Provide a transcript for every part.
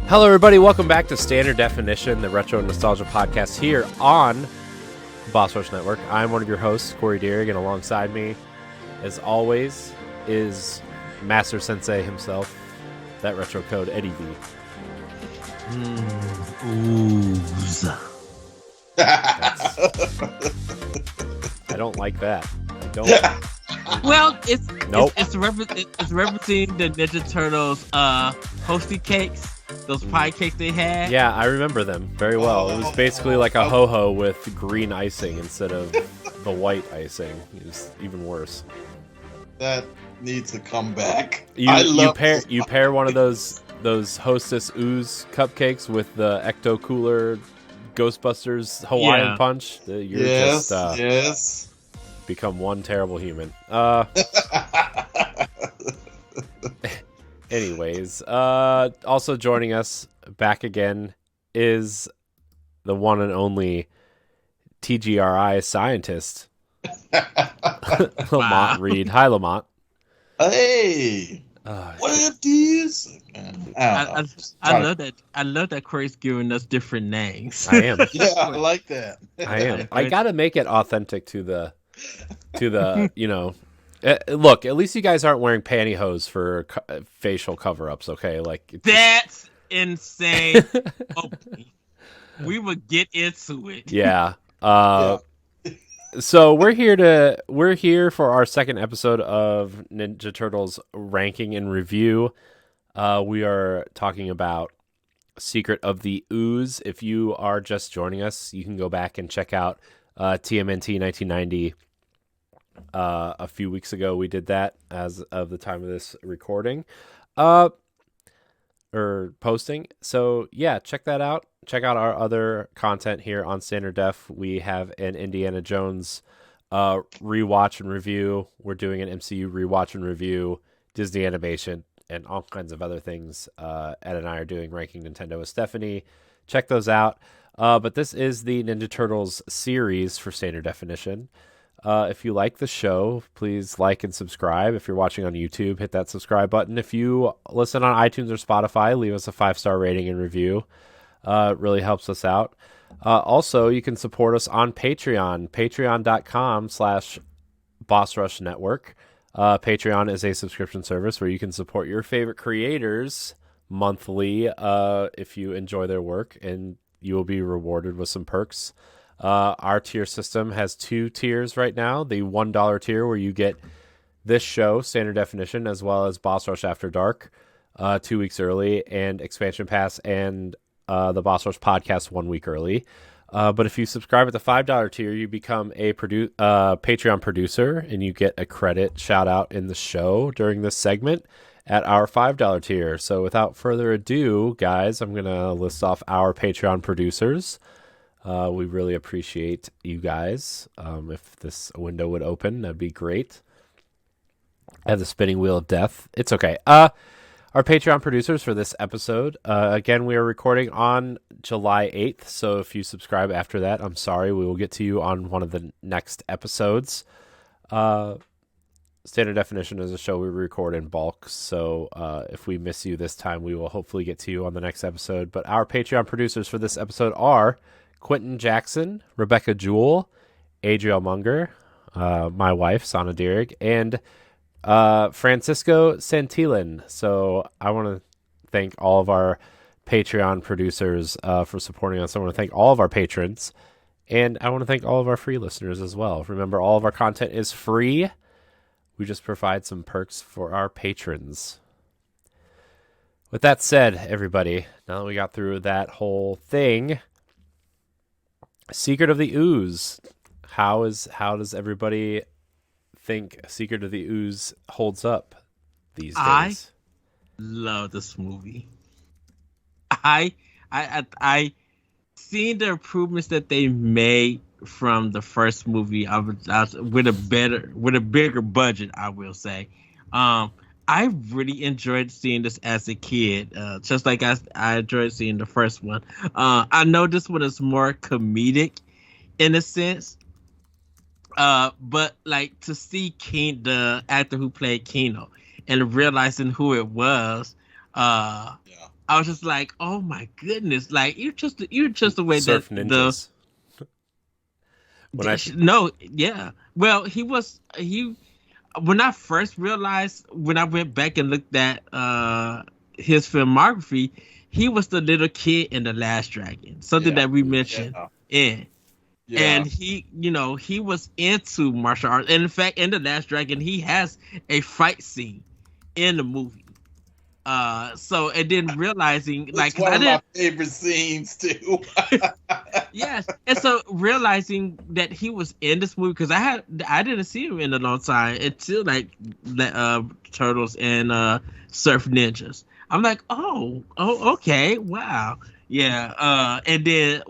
Hello, everybody. Welcome back to Standard Definition, the Retro Nostalgia Podcast here on Boss Rush Network. I'm one of your hosts, Corey Dirrig, and alongside me, as always, is Master Sensei himself, that retro code, Eddie V. Ooze. I don't like that. I don't. Well, it's Nope. it's referencing the Ninja Turtles hosty cakes, those pie cakes they had. Yeah, I remember them very well. It was basically like a ho-ho with green icing instead of the white icing. It was even worse. That needs to come back. You pair one of those Hostess Ooze cupcakes with the Ecto Cooler Ghostbusters Hawaiian Punch. You're yes. become one terrible human. Anyways, also joining us back again is the one and only TGRI scientist, LaMont Reed. Hi, LaMont. Hey, what is? I love that. I love that Corey's giving us different names. I am. Yeah, I like that. I am. I gotta make it authentic to the you know. Look, at least you guys aren't wearing pantyhose for facial cover-ups, okay? Like That's insane. We will get into it. Yeah. So we're here for our second episode of Ninja Turtles ranking and review. We are talking about Secret of the Ooze. If you are just joining us, you can go back and check out TMNT 1990. A few weeks ago we did that as of the time of this recording or posting. So yeah, check that out. Check out our other content here on Standard Def. We have an Indiana Jones rewatch and review. We're doing an MCU rewatch and review, Disney animation, and all kinds of other things. Ed and I are doing Ranking Nintendo with Stephanie. Check those out. But this is the Ninja Turtles series for Standard Definition. If you like the show, please like and subscribe. If you're watching on YouTube, hit that subscribe button. If you listen on iTunes or Spotify, leave us a 5-star rating and review. It really helps us out. Also, you can support us on Patreon, patreon.com/BossRushNetwork. Patreon is a subscription service where you can support your favorite creators monthly if you enjoy their work, and you will be rewarded with some perks. Our tier system has 2 tiers right now. The $1 tier where you get this show, Standard Definition, as well as Boss Rush After Dark 2 weeks early, and Expansion Pass and the Boss Rush podcast 1 week early. But if you subscribe at the $5 tier, you become a Patreon producer, and you get a credit shout out in the show during this segment at our $5 tier. So without further ado, guys, I'm going to list off our Patreon producers. We really appreciate you guys. If this window would open, that'd be great. I have the spinning wheel of death. It's okay. Our Patreon producers for this episode. Again, we are recording on July 8th. So if you subscribe after that, I'm sorry. We will get to you on one of the next episodes. Standard Definition is a show we record in bulk. So if we miss you this time, we will hopefully get to you on the next episode. But our Patreon producers for this episode are Quentin Jackson, Rebecca Jewell, Adriel Munger, my wife, Sana Dirrig, and Francisco Santillan. So I want to thank all of our Patreon producers for supporting us. I want to thank all of our patrons, and I want to thank all of our free listeners as well. Remember, all of our content is free. We just provide some perks for our patrons. With that said, everybody, now that we got through that whole thing, Secret of the Ooze. How does everybody think Secret of the Ooze holds up these days? I love this movie. I seen the improvements that they made from the first movie. With a bigger budget, I will say. I really enjoyed seeing this as a kid, just like I enjoyed seeing the first one. I know this one is more comedic in a sense, But like to see the actor who played Keno, and realizing who it was, Yeah. I was just like, oh my goodness! Like you're just the way that Surf ninjas. no, yeah. Well, he when I first realized, when I went back and looked at his filmography, he was the little kid in The Last Dragon, something Yeah. that we mentioned in. Yeah. And he was into martial arts. And in fact, in The Last Dragon, he has a fight scene in the movie. So and then realizing, It's like, 'cause one I of my didn't, favorite scenes too. yes, and so realizing that he was in this movie, because I didn't see him in a long time until like Turtles and Surf Ninjas. I'm like, oh, okay, wow, yeah. And then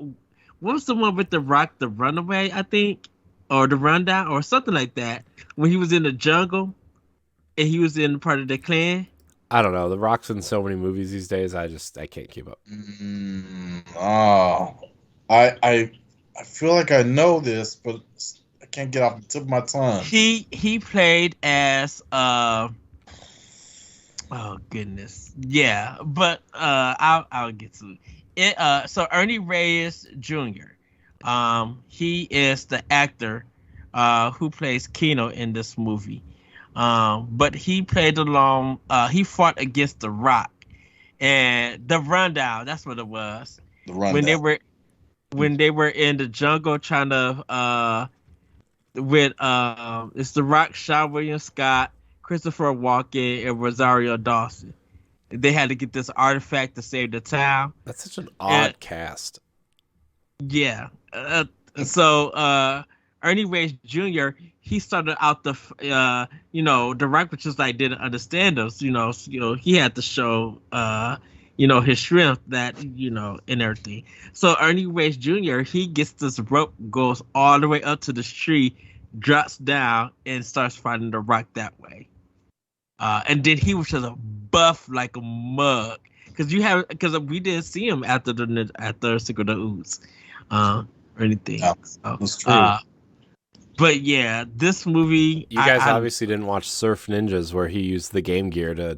what was the one with the Rock, the Runaway, I think, or the Rundown, or something like that, when he was in the jungle and he was in part of the clan. I don't know. The Rock's in so many movies these days. I can't keep up. Oh, I feel like I know this, but I can't get off the tip of my tongue. He played as oh goodness, yeah, but I'll get to it. So Ernie Reyes Jr. He is the actor who plays Keno in this movie. But he played along. He fought against the Rock and the Rundown. That's what it was. The Rundown. When they were in the jungle trying to with it's the Rock, Sean William Scott, Christopher Walken, and Rosario Dawson. They had to get this artifact to save the town. That's such an odd cast. Yeah. So Ernie Reyes Jr. He started out the the Rock was just like didn't understand us. He had to show his strength, that and everything. So Ernie Reyes Jr. he gets this rope, goes all the way up to this tree, drops down, and starts fighting the Rock that way. And then he was just a buff like a mug, because we didn't see him after Secret of Ooze, or anything. Yeah, so, that's true. But yeah, this movie. You guys obviously didn't watch Surf Ninjas, where he used the Game Gear to.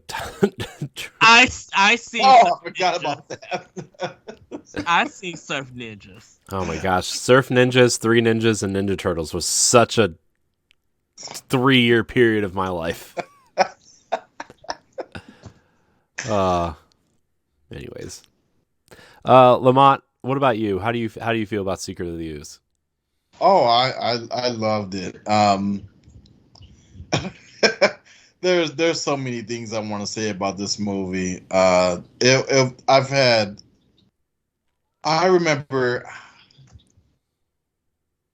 I see. Oh, I forgot about that. I seen Surf Ninjas. Oh my gosh, Surf Ninjas, Three Ninjas, and Ninja Turtles was such a 3-year period of my life. Anyways, LaMont, what about you? How do you feel about Secret of the Ooze? Oh, I loved it. There's so many things I want to say about this movie. I remember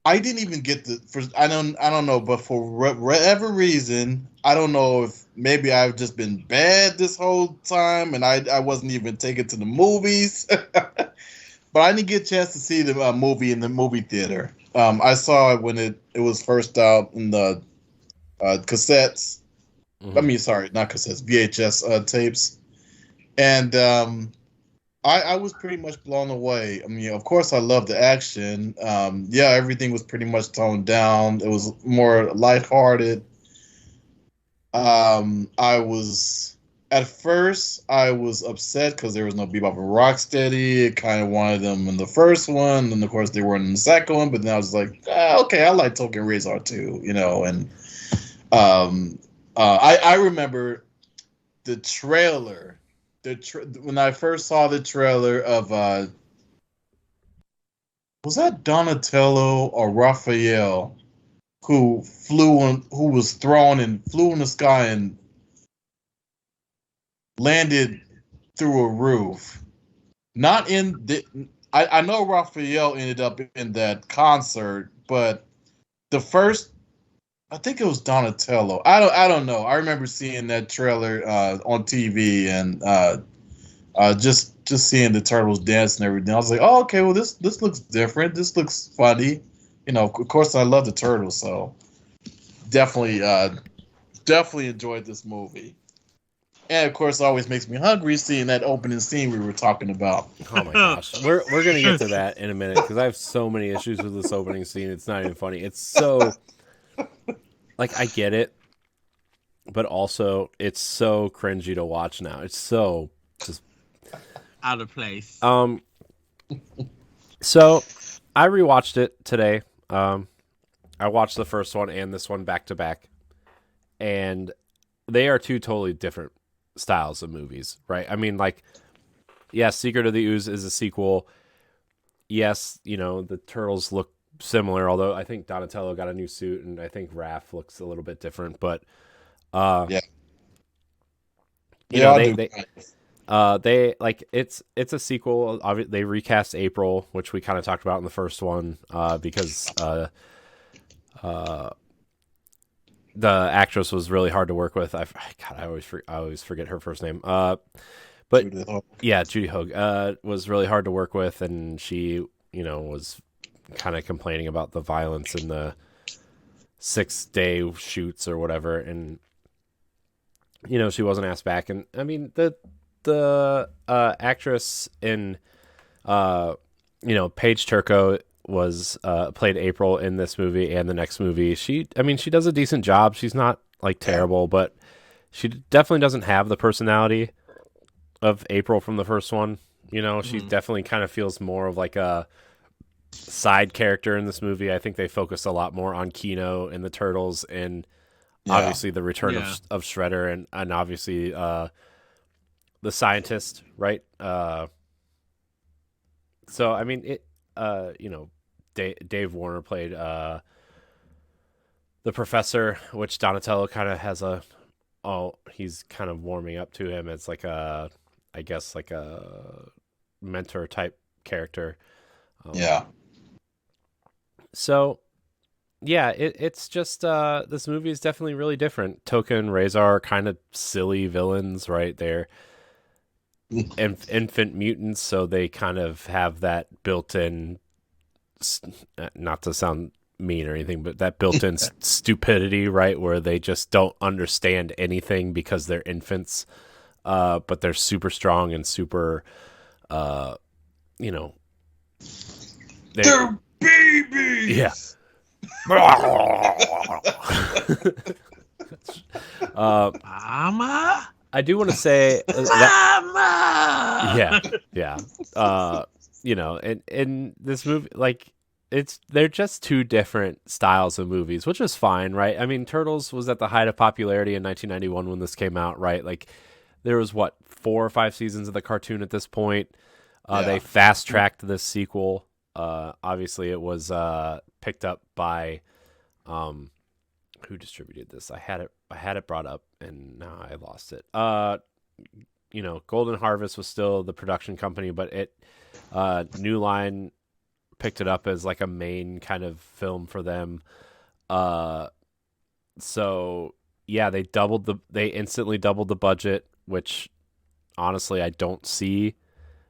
I didn't even get I don't know, but for whatever reason, I don't know if maybe I've just been bad this whole time and I wasn't even taken to the movies. But I didn't get a chance to see the movie in the movie theater. I saw it when it was first out in the cassettes. Mm-hmm. I mean, sorry, not cassettes, VHS tapes. And I was pretty much blown away. I mean, of course, I love the action. Yeah, everything was pretty much toned down. It was more lighthearted. At first, I was upset because there was no Bebop and Rocksteady. I kind of wanted them in the first one, and of course, they weren't in the second one. But then I was like, okay, I like Tokka and Rahzar too, And I remember the trailer. When I first saw the trailer of was that Donatello or Raphael who was thrown and flew in the sky and landed through a roof. Not in the. I know Raphael ended up in that concert, but the first, I think it was Donatello. I don't know. I remember seeing that trailer on TV and just seeing the turtles dance and everything. I was like, oh, okay, well this looks different. This looks funny. Of course I love the turtles, so definitely enjoyed this movie. And of course, it always makes me hungry seeing that opening scene we were talking about. Oh my gosh, we're gonna get to that in a minute because I have so many issues with this opening scene. It's not even funny. It's so like I get it, but also it's so cringy to watch now. It's so just Out of place. So I rewatched it today. I watched the first one and this one back to back, and they are two totally different styles of movies, right? I mean, like, yes, Secret of the Ooze is a sequel. Yes, the turtles look similar, although I think Donatello got a new suit, and I think Raph looks a little bit different. But Yeah. they like it's a sequel. They recast April, which we kind of talked about in the first one, because the actress was really hard to work with. I always forget her first name. But yeah, Judy Hogue was really hard to work with, and she, was kind of complaining about the violence in the 6-day shoots or whatever, and she wasn't asked back. And I mean the actress in Paige Turco was played April in this movie and the next movie. She does a decent job. She's not like terrible, but she definitely doesn't have the personality of April from the first one. She definitely kind of feels more of like a side character in this movie. I think they focused a lot more on Keno and the Turtles, and obviously the return of Shredder, and obviously the scientist, right? So I mean it. Dave Warner played the professor, which Donatello kind of has he's kind of warming up to him. It's like I guess like a mentor type character. So yeah, it's just this movie is definitely really different. Tokka and Rahzar are kind of silly villains, right? They're infant mutants, so they kind of have that built-in, not to sound mean or anything, but that built-in stupidity, right, where they just don't understand anything because they're infants, but they're super strong and super they're babies. Yeah. Mama? I do want to say Mama! yeah. In this movie, like, they're just two different styles of movies, which is fine, right? I mean, Turtles was at the height of popularity in 1991 when this came out, right? Like, there was 4 or 5 seasons of the cartoon at this point. They fast tracked this sequel. Obviously, it was picked up by who distributed this? I had it brought up, and now I lost it. Golden Harvest was still the production company, but New Line picked it up as like a main kind of film for them. So yeah, they instantly doubled the budget, which honestly I don't see,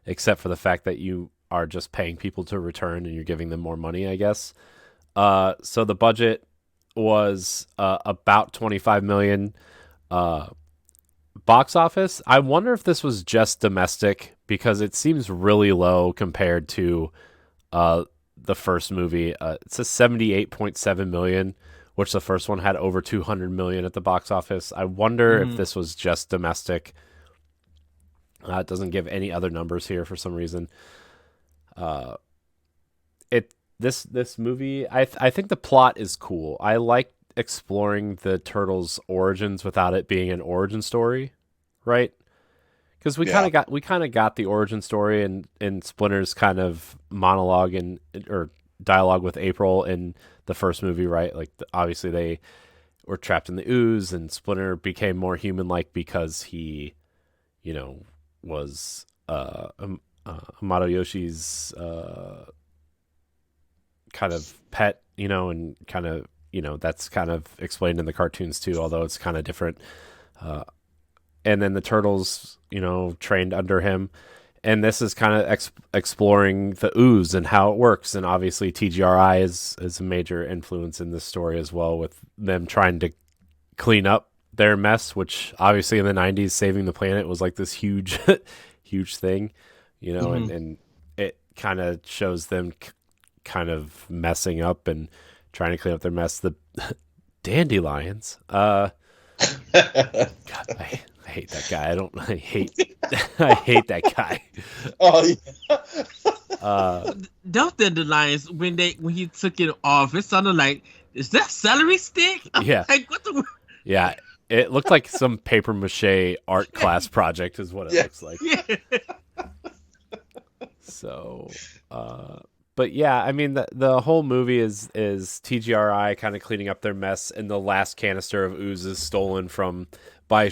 except for the fact that you are just paying people to return and you're giving them more money, I guess. So the budget was about $25 million. Box office, I wonder if this was just domestic, because it seems really low compared to the first movie. It says $78.7 million, which the first one had over $200 million at the box office. I wonder if this was just domestic. It doesn't give any other numbers here for some reason. This movie, I think the plot is cool. I like exploring the Turtles' origins without it being an origin story, right? Because we kind of got the origin story in Splinter's kind of monologue or dialogue with April in the first movie, right? Like obviously they were trapped in the ooze, and Splinter became more human-like because he, was Hamato Yoshi's kind of pet, and kind of, that's kind of explained in the cartoons too, although it's kind of different. And then the Turtles, trained under him. And this is kind of exploring the ooze and how it works. And obviously TGRI is a major influence in this story as well, with them trying to clean up their mess, which obviously in the 90s, saving the planet was like this huge, huge thing, and it kind of shows them kind of messing up and trying to clean up their mess. Dandelions. God, I hate that guy. I hate that guy. Oh yeah. Those Dandelions, when he took it off, it sounded like, is that celery stick? Yeah. Like, what the? Yeah. It looked like some paper mache art class project is what it looks like. Yeah. So, but yeah, I mean, the whole movie is TGRI kind of cleaning up their mess, and the last canister of Ooze is stolen by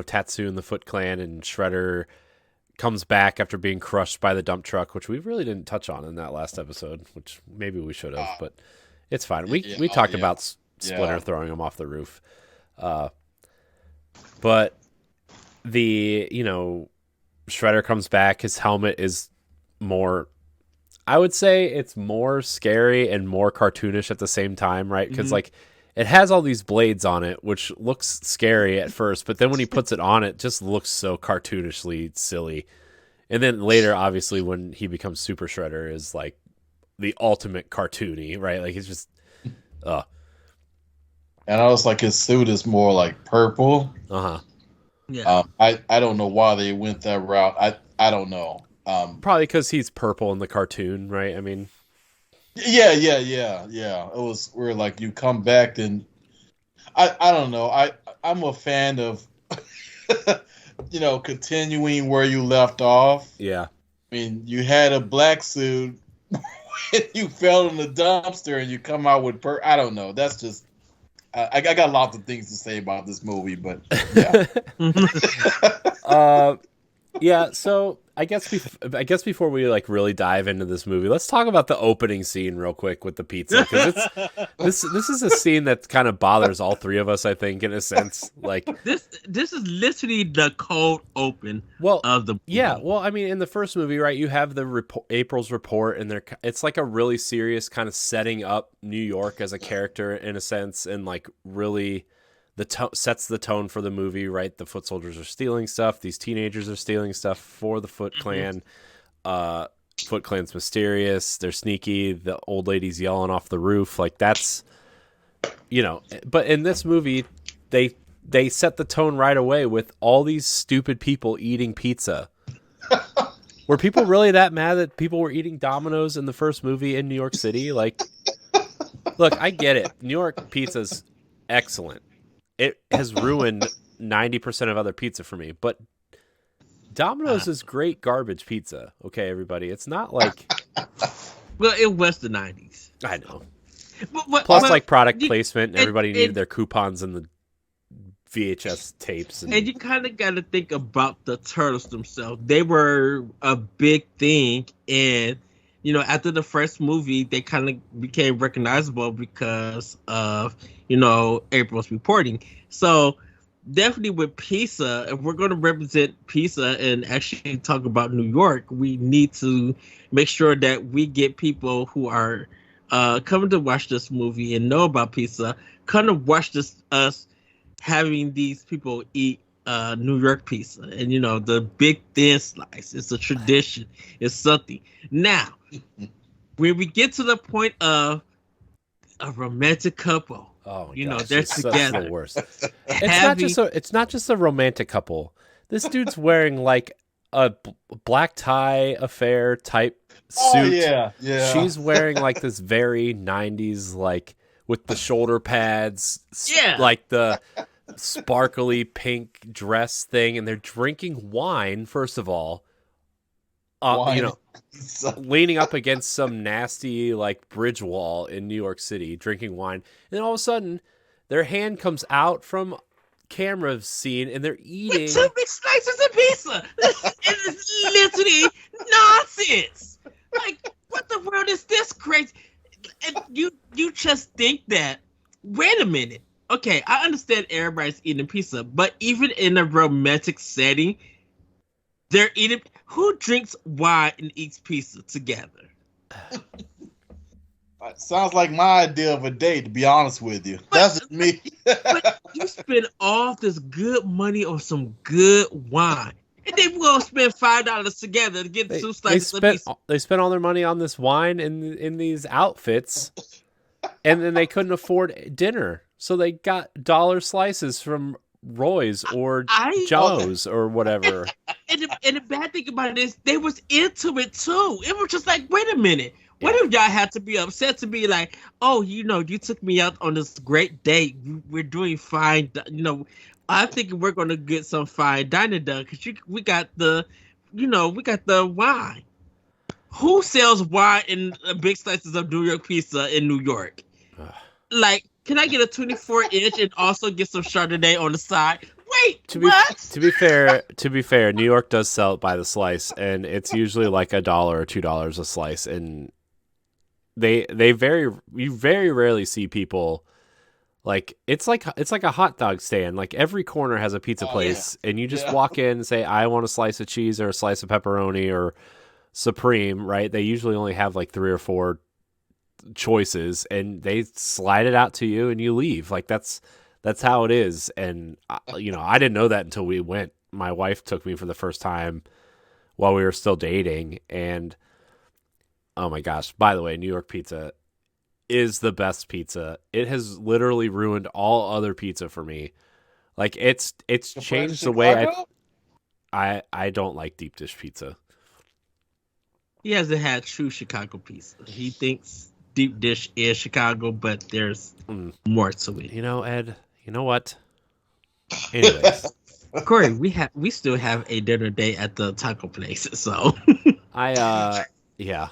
Tatsu and the Foot Clan, and Shredder comes back after being crushed by the dump truck, which we really didn't touch on in that last episode, which maybe we should have, but it's fine. We talked about Splinter throwing him off the roof. But the, Shredder comes back. His helmet is more, I would say it's more scary and more cartoonish at the same time, right? Because it has all these blades on it, which looks scary at first, but then when he puts it on, it just looks so cartoonishly silly. And then later, obviously, when he becomes Super Shredder, is like the ultimate cartoony, right? Like he's just, And I was like, his suit is more like purple. Yeah. I don't know why they went that route. I don't know. Probably because he's purple in the cartoon, right? I mean, yeah. It was where like you come back and I don't know. I'm a fan of continuing where you left off. Yeah. I mean, you had a black suit when you fell in the dumpster and you come out with I don't know. That's just I got lots of things to say about this movie, but yeah. Yeah, so I guess before we like really dive into this movie, let's talk about the opening scene real quick with the pizza, because this is a scene that kind of bothers all three of us, I think, in a sense. Like this is literally the cold open of the movie. Yeah. Well, I mean, in the first movie, right, you have the April's report, and it's like a really serious kind of setting up New York as a character in a sense, and like really sets the tone for the movie, right? The foot soldiers are stealing stuff. These teenagers are stealing stuff for the Foot Clan. Foot Clan's mysterious. They're sneaky. The old lady's yelling off the roof. Like that's, but in this movie, they set the tone right away with all these stupid people eating pizza. Were people really that mad that people were eating Domino's in the first movie in New York City? Like, look, I get it. New York pizza's excellent. It has ruined 90% of other pizza for me, but Domino's is great garbage pizza. Okay, everybody. It's not like... Well, it was the 90s. I know. Plus, like product placement, and everybody needed their coupons and the VHS tapes. And you kind of got to think about the Turtles themselves. They were a big thing, and after the first movie, they kind of became recognizable because of, April's reporting. So definitely with pizza, if we're going to represent pizza and actually talk about New York, we need to make sure that we get people who are coming to watch this movie and know about pizza, kind of watch us having these people eat New York pizza. And, the big thin slice, it's a tradition. It's something. Now, when we get to the point of a romantic couple, they're together. That's the worst. It's not just a romantic couple. This dude's wearing like a black tie affair type suit. Oh, yeah. She's wearing like this very 90s, like with the shoulder pads, like the sparkly pink dress thing, and they're drinking wine. First of all, leaning up against some nasty like bridge wall in New York City, drinking wine, and then all of a sudden, their hand comes out from camera scene, and they're eating 2 big slices of pizza. It is literally nonsense. Like, what the world is this crazy? And you just think that. Wait a minute. Okay, I understand everybody's eating pizza, but even in a romantic setting, they're eating. Who drinks wine and eats pizza together? Sounds like my idea of a date, to be honest with you. That's just me. But you spend all this good money on some good wine, and they will spend $5 together to get 2 slices of pizza. They spent all their money on this wine in these outfits, and then they couldn't afford dinner. So they got dollar slices from Roy's or Joe's or whatever. And the bad thing about it is they was into it too. It was just like, wait a minute. What if y'all had to be upset to be like, oh, you took me out on this great date. We're doing fine. I think we're going to get some fine dining done because we got the wine. Who sells wine in big slices of New York pizza in New York? Like, can I get a 24-inch and also get some Chardonnay on the side? Wait, what? To be fair, New York does sell it by the slice, and it's usually like $1 or $2 a slice, and you very rarely see people like it's like a hot dog stand. Like every corner has a pizza place, and you just walk in and say, I want a slice of cheese or a slice of pepperoni or supreme, right? They usually only have like 3 or 4 choices, and they slide it out to you and you leave. Like that's how it is. And I didn't know that until we went. My wife took me for the first time while we were still dating, and oh my gosh, by the way, New York pizza is the best pizza. It has literally ruined all other pizza for me. Like it's changed the way I don't like deep dish pizza. He hasn't had true Chicago pizza. He thinks deep dish is Chicago, but there's more to it. Ed, you know what? Anyways. Corey, we still have a dinner date at the taco place, so yeah,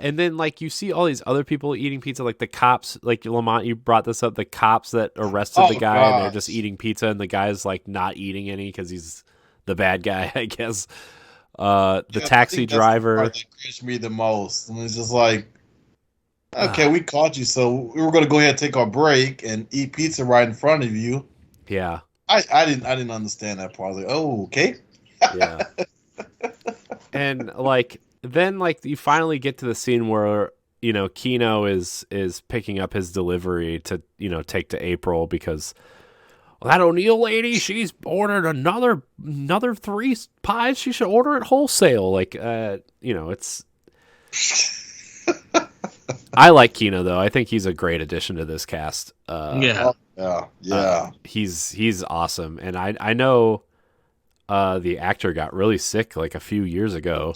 and then like you see all these other people eating pizza, like the cops, like LaMont, you brought this up, the cops that arrested the guy and they're just eating pizza, and the guy's like not eating any because he's the bad guy, I guess. The taxi driver that crushed me the most. And it's just like, okay, we caught you, so we were going to go ahead and take our break and eat pizza right in front of you. Yeah, I didn't understand that part. I was like, oh, okay. Yeah. And like then like you finally get to the scene where Keno is picking up his delivery to take to April because that O'Neill lady, she's ordered another 3 pies. She should order it wholesale. Like it's I like Keno though. I think he's a great addition to this cast. Yeah. He's awesome, and I know the actor got really sick like a few years ago.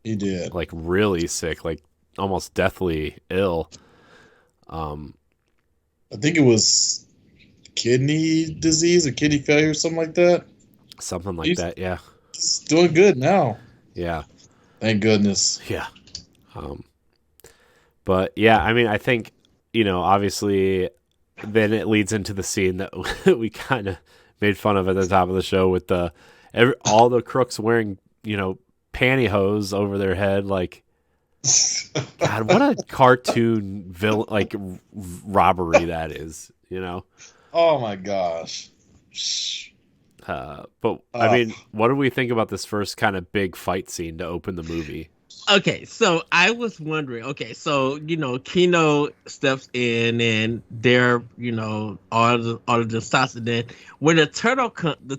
He did. Like really sick, like almost deathly ill. I think it was kidney disease or kidney failure or something like that. Something like that, yeah. He's doing good now. Yeah. Thank goodness. Yeah. But yeah, I mean, I think, obviously then it leads into the scene that we kind of made fun of at the top of the show with all the crooks wearing, pantyhose over their head. Like, God, what a cartoon villain, like robbery that is, Oh my gosh. But I mean, what do we think about this first kind of big fight scene to open the movie? Okay, so I was wondering. Okay, so Keno steps in and they're all of the stops, and then when the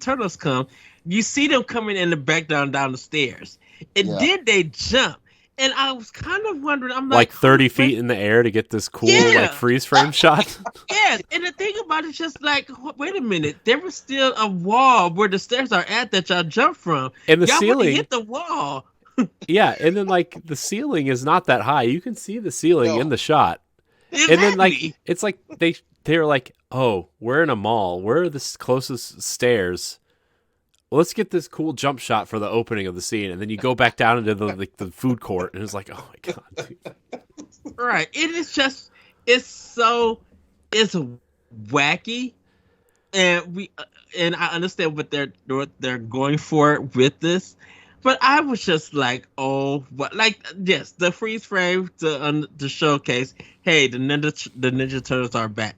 turtles come, you see them coming in the back down the stairs, and then they jump. And I was kind of wondering, I'm like 30 feet in the air to get this cool like freeze frame shot. Yeah, and the thing about it's just like, wait a minute, there was still a wall where the stairs are at that y'all jumped from, and the y'all ceiling hit the wall. Yeah, and then like the ceiling is not that high. You can see the ceiling in the shot. Exactly. And then like it's like they're like, oh, we're in a mall. Where are the closest stairs? Well, let's get this cool jump shot for the opening of the scene, and then you go back down into the food court, and it's like, oh my god, dude. Right? It's wacky, and I understand what they're going for with this, but I was just like, oh, what? Like, yes, the freeze frame to showcase, hey, the Ninja Turtles are back.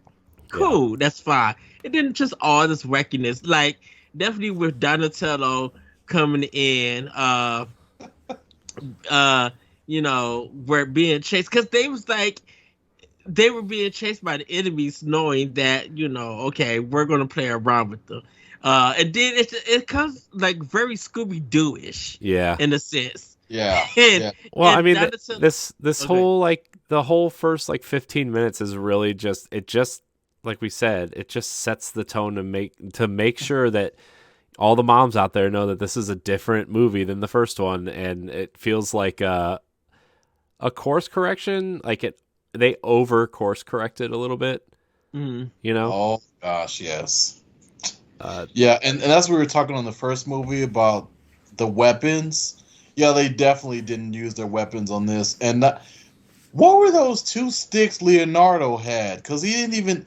Cool, that's fine. And then just all this wackiness, like. Definitely with Donatello coming in, we're being chased because they were being chased by the enemies, knowing that okay, we're gonna play around with them, and then it comes like very Scooby Doo-ish, in a sense, Yeah. And, Yeah. Well, and I mean, Donatello- this Okay. whole like the whole first like 15 minutes is really just like we said, it just sets the tone to make sure that all the moms out there know that this is a different movie than the first one, and it feels like a course correction. Like they over course corrected a little bit, Mhm. you know. Oh gosh, yes. Uh, Yeah, and that's what we were talking on the first movie about the weapons. Yeah, they definitely didn't use their weapons on this. And what were those two sticks Leonardo had? Because he didn't even.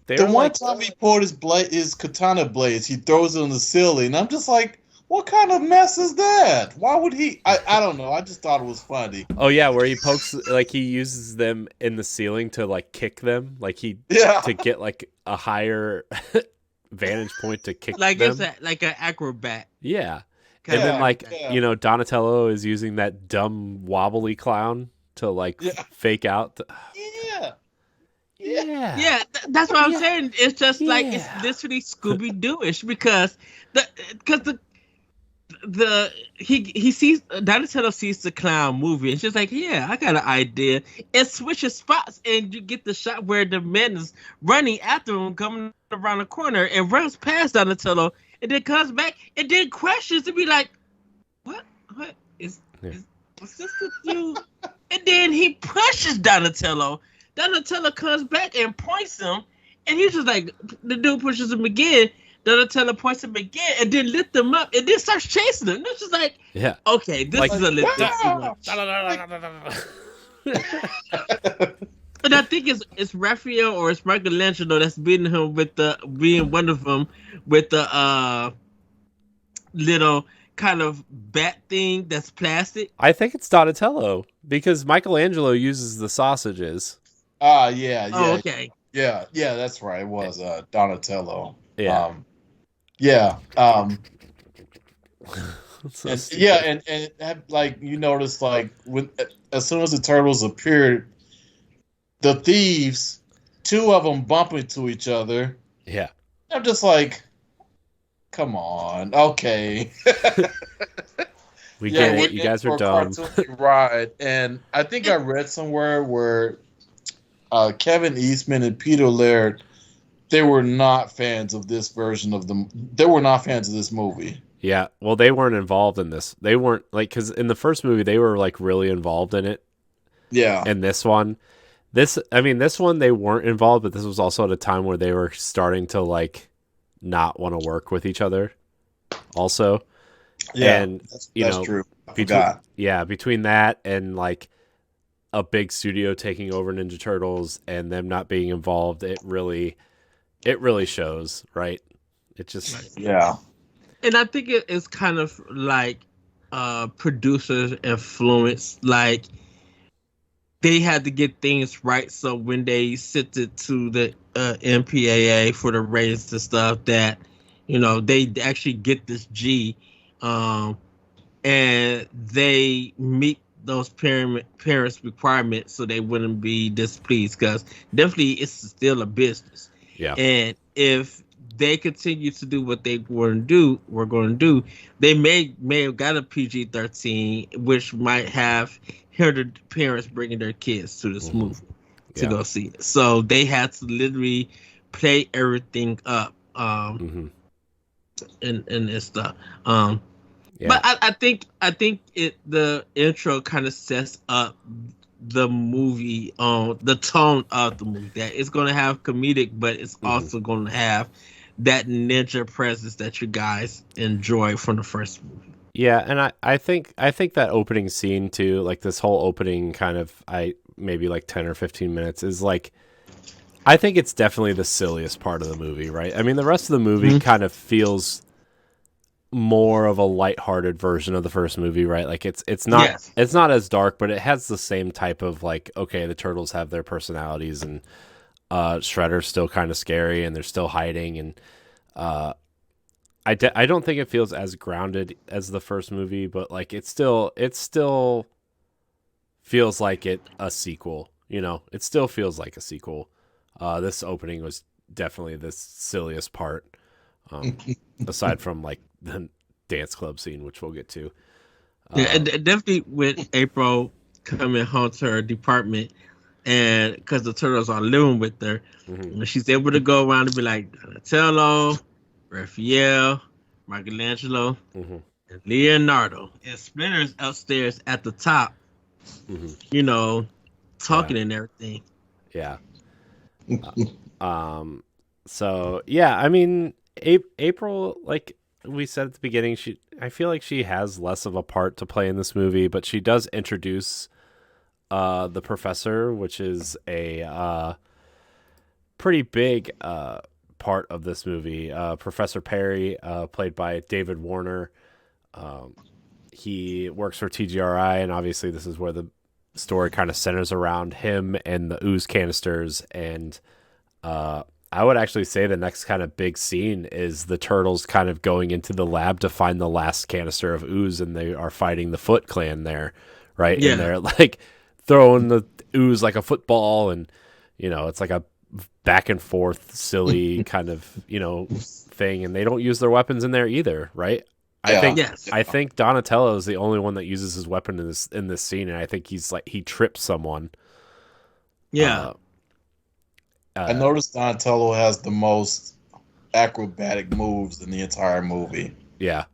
they The were one like, time he pulled his katana blades, he throws it on the ceiling. And I'm just like, what kind of mess is that? Why would he? I don't know. I just thought it was funny. oh yeah, where he pokes, like he uses them in the ceiling to like kick them, like Yeah. to get like a higher vantage point to kick Like them. it's like an acrobat. Yeah. Kinda And then, like, yeah. Donatello is using that dumb wobbly clown to, like, Yeah. fake out. Yeah. Yeah. Yeah, that's what I'm Yeah. saying. It's just like it's Yeah. literally Scooby Doo-ish because he sees Donatello sees the clown movie. It's just like, yeah, I got an idea. It switches spots, and you get the shot where the man is running after him, coming around the corner, and runs past Donatello, and then comes back, and then questions to be like, what is what's this with you? And then he pushes Donatello. Donatello comes back and points him, and he's just like, the dude pushes him again. Donatello points him again, and then lift him up, and then starts chasing him. It's just like, Yeah. okay, this Like, is a little bit too much. And I think it's Raphael or it's Michelangelo that's beating him with being one of them with the little kind of bat thing that's plastic. I think it's Donatello because Michelangelo uses the sausages. Yeah. Oh, okay. Yeah, that's right. It was Donatello. Yeah. Yeah. So And, stupid. yeah, and like you notice, like when as soon as the turtles appeared, the thieves, two of them bump into each other. Yeah. I'm just like, come on, okay. We get we're it. You in guys for are a dumb. cartoony ride, and I think I read somewhere where Kevin Eastman and Peter Laird, they were not fans of this version of them. They were not fans of this movie. Yeah. Well, they weren't involved in this. They weren't like, because in the first movie, they were like really involved in it. Yeah. And this one, this one, they weren't involved, but this was also at a time where they were starting to like not want to work with each other also. Yeah, and that's true. I forgot. Between that and like a big studio taking over Ninja Turtles and them not being involved, it really shows, right? It just Yeah. And I think it is kind of like producers' influence. Like they had to get things right, so when they sent it to the MPAA for the ratings and stuff, that they actually get this G, and they meet those parents' requirements, so they wouldn't be displeased. Because definitely, it's still a business. Yeah. And if they continue to do what they were going to do, they may have got a PG-13, which might have hindered parents bringing their kids to this movie to go see it. So they had to literally play everything up, and stuff. But I think the intro kind of sets up the movie, the tone of the movie, that it's going to have comedic, but it's also going to have that ninja presence that you guys enjoy from the first movie. Yeah, and I think that opening scene too, like this whole opening kind of maybe like 10 or 15 minutes is like, I think it's definitely the silliest part of the movie, right? I mean, the rest of the movie kind of feels more of a lighthearted version of the first movie, right? Like it's not it's not as dark, but it has the same type of like, okay, the turtles have their personalities, and Shredder's still kind of scary, and they're still hiding, and I don't think it feels as grounded as the first movie, but like it still feels like a sequel. It still feels like a sequel. This opening was definitely the silliest part, aside from like the dance club scene, which we'll get to. Yeah, definitely with April coming home to her department, and because the turtles are living with her, and she's able to go around and be like Donatello, Raphael, Michelangelo, and Leonardo, and Splinter's upstairs at the top, you know, talking and everything. Yeah. So yeah, I mean, April, like we said at the beginning, I feel like she has less of a part to play in this movie, but she does introduce the professor, which is a pretty big part of this movie. Professor Perry, played by David Warner. He works for TGRI, and obviously this is where the story kind of centers around him and the ooze canisters. And I would actually say the next kind of big scene is the turtles kind of going into the lab to find the last canister of ooze, and they are fighting the Foot Clan there, right? Yeah. And they're like throwing the ooze like a football, and it's like a back and forth silly kind of thing, and they don't use their weapons in there either, right? I think Donatello is the only one that uses his weapon in this scene, and I think he trips someone. Yeah. I noticed Donatello has the most acrobatic moves in the entire movie. Yeah,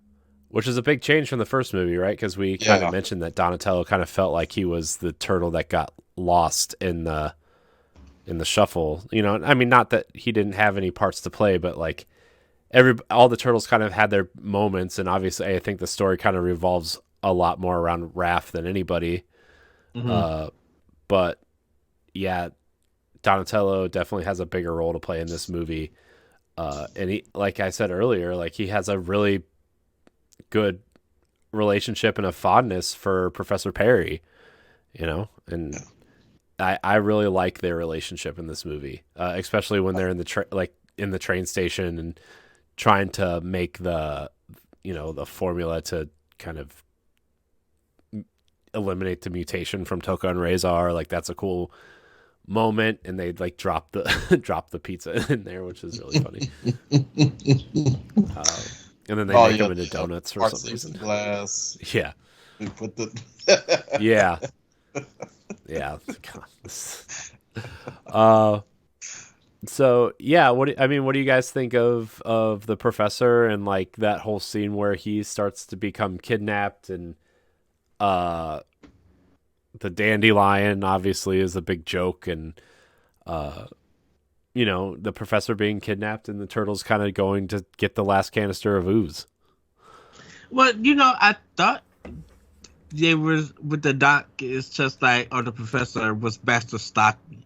which is a big change from the first movie, right? Because we kind of mentioned that Donatello kind of felt like he was the turtle that got lost in the shuffle. I mean, not that he didn't have any parts to play, but like all the turtles kind of had their moments, and obviously I think the story kind of revolves a lot more around Raph than anybody. But yeah, Donatello definitely has a bigger role to play in this movie. And he, like I said earlier, like he has a really good relationship and a fondness for Professor Perry, and I really like their relationship in this movie, especially when they're in the train station and trying to make the formula to kind of eliminate the mutation from Tokka and Rahzar. Like that's a cool moment, and they like drop the pizza in there, which is really funny. And then they make them into donuts for some reason. Glass. Yeah. We put the. Yeah. Yeah. So yeah, what do you guys think of the professor and like that whole scene where he starts to become kidnapped, and the Dandelion obviously is a big joke, and the professor being kidnapped and the turtles kind of going to get the last canister of ooze? Well, I thought they was with the doc. It's just like, the professor was Baxter Stockman.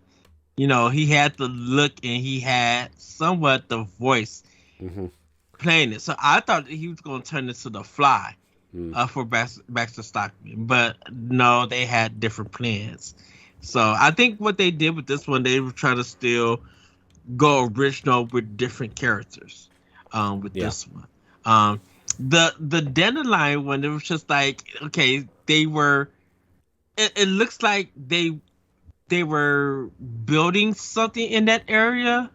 He had the look and he had somewhat the voice playing it. So I thought he was going to turn into the Fly for Baxter Stockman. But no, they had different plans. So I think what they did with this one, they were trying to still go original with different characters this one. The Dandelion one, it was just like, okay, they were... It looks like they were building something in that area,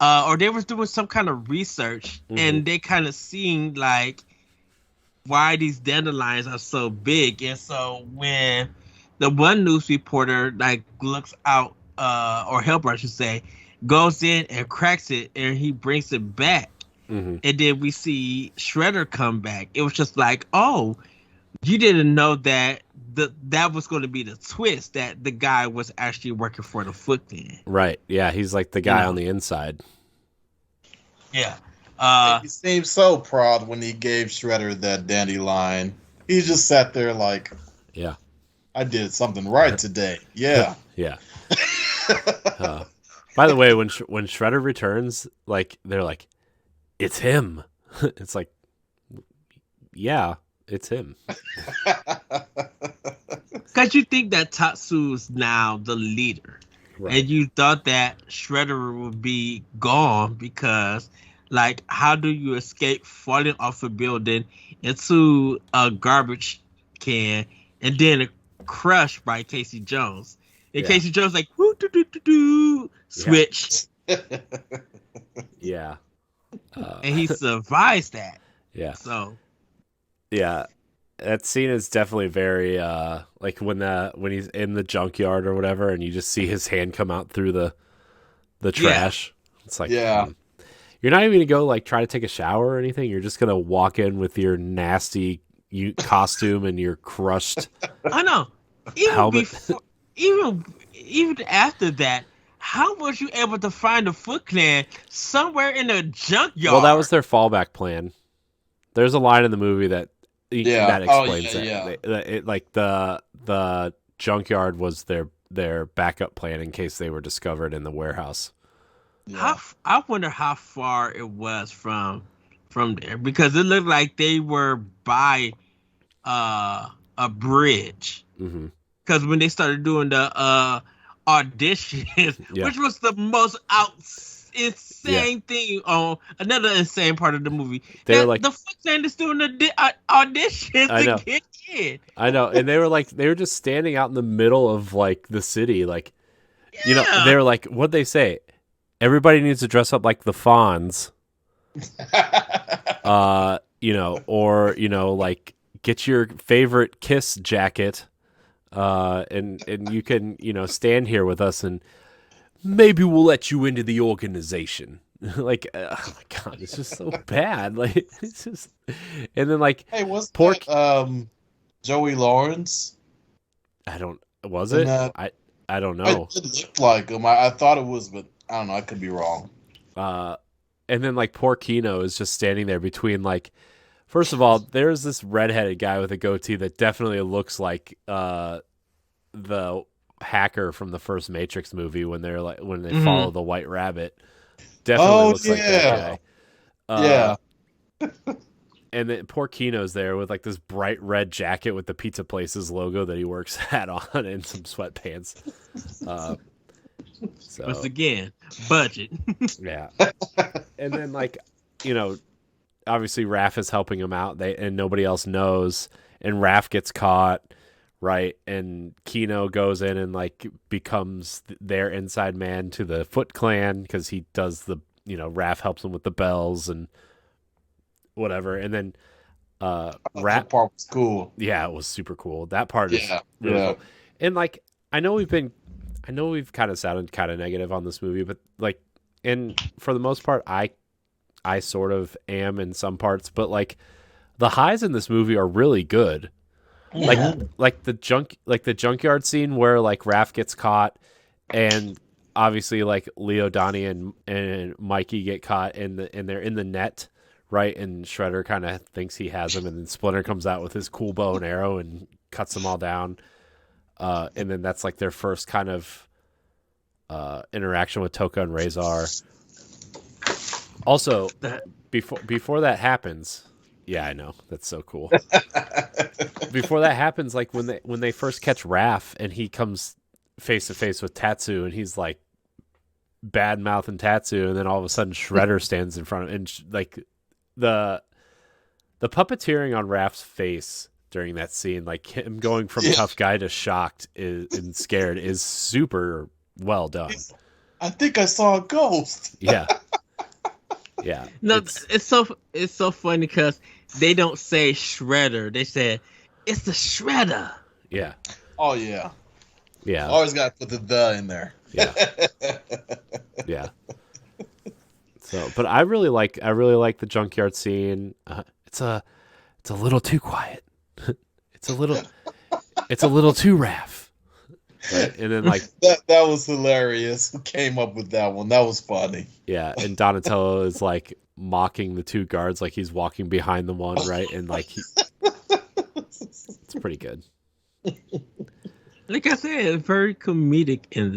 or they was doing some kind of research, and they kind of seeing like why these dandelions are so big. And so when the one news reporter like looks out, or helper I should say, goes in and cracks it, and he brings it back, and then we see Shredder come back. It was just like, oh, you didn't know that that was going to be the twist, that the guy was actually working for the Foot Clan. Right. Yeah, he's like the guy on the inside. Yeah. He seemed so proud when he gave Shredder that dandelion. He just sat there like, yeah, I did something right today. Yeah. Yeah. By the way, when Shredder returns, like they're like, it's him. It's like, yeah, it's him. Because you think that Tatsu's now the leader. Right. And you thought that Shredder would be gone because, like, how do you escape falling off a building into a garbage can and then crushed by Casey Jones? And Casey Jones like, woo-doo-doo-doo-doo, switch. Yeah. And he survives that. Yeah. So. Yeah. that scene is definitely very like when he's in the junkyard or whatever, and you just see his hand come out through the trash. It's like, Yeah. You're not even gonna go like try to take a shower or anything. You're just gonna walk in with your nasty costume and your crushed. I know. Even helmet. before, even after that, how was you able to find the Foot Clan somewhere in a junkyard? Well, that was their fallback plan. There's a line in the movie that explains that. Yeah. Like the junkyard was their backup plan in case they were discovered in the warehouse. Yeah. I wonder how far it was from there, because it looked like they were by a bridge. Mm-hmm. Because when they started doing the auditions, which was the most insane thing on another insane part of the movie, they were like the Foot Clan is doing the auditions to get in. I know, and they were just standing out in the middle of like the city, like they were like, what'd they say? Everybody needs to dress up like the Fonz, or like get your favorite Kiss jacket, and you can stand here with us, and maybe we'll let you into the organization. Like, oh my god, it's just so bad. Like, it's just, and then like, hey, was Pork? That, Joey Lawrence? I don't. Was it? I don't know. It looked like him. I thought it was, but I don't know. I could be wrong. And then like poor Keno is just standing there between like, first of all, there's this redheaded guy with a goatee that definitely looks like the hacker from the first Matrix movie when they follow the White Rabbit. Definitely looks like that guy. Yeah. And then poor Keno's there with like this bright red jacket with the Pizza Place's logo that he works at on and some sweatpants. So once again, budget. Yeah. And then like, obviously Raph is helping him out. And nobody else knows. And Raph gets caught, right? And Keno goes in and like becomes their inside man to the Foot Clan because he does the Raph helps him with the bells and whatever. And then that part was cool. Yeah, it was super cool. That part is really cool. And like I know we've kind of sounded kind of negative on this movie, but like, and for the most part, I sort of am in some parts, but like the highs in this movie are really good. Like the junkyard scene where like Raph gets caught, and obviously like Leo, Donnie, and Mikey get caught and they're in the net, right? And Shredder kind of thinks he has them, and then Splinter comes out with his cool bow and arrow and cuts them all down. And then that's like their first kind of interaction with Tokka and Rahzar. Also, before that happens, yeah, I know that's so cool. Before that happens, like when they first catch Raph and he comes face to face with Tatsu and he's like bad mouthing Tatsu, and then all of a sudden Shredder stands in front of him, and like the puppeteering on Raph's face during that scene, like him going from tough guy to shocked and scared, is super well done. I think I saw a ghost. Yeah. Yeah. No, it's so funny because they don't say Shredder. They said it's the Shredder. Yeah. Oh yeah. Yeah. Always got to put the in there. Yeah. Yeah. So, but I really like the junkyard scene. It's a little too quiet. It's a little too Raph. Right? And then like that was hilarious. Who came up with that one? That was funny. Yeah, and Donatello is like mocking the two guards like he's walking behind the one, right? And like it's pretty good. Like I said, very comedic in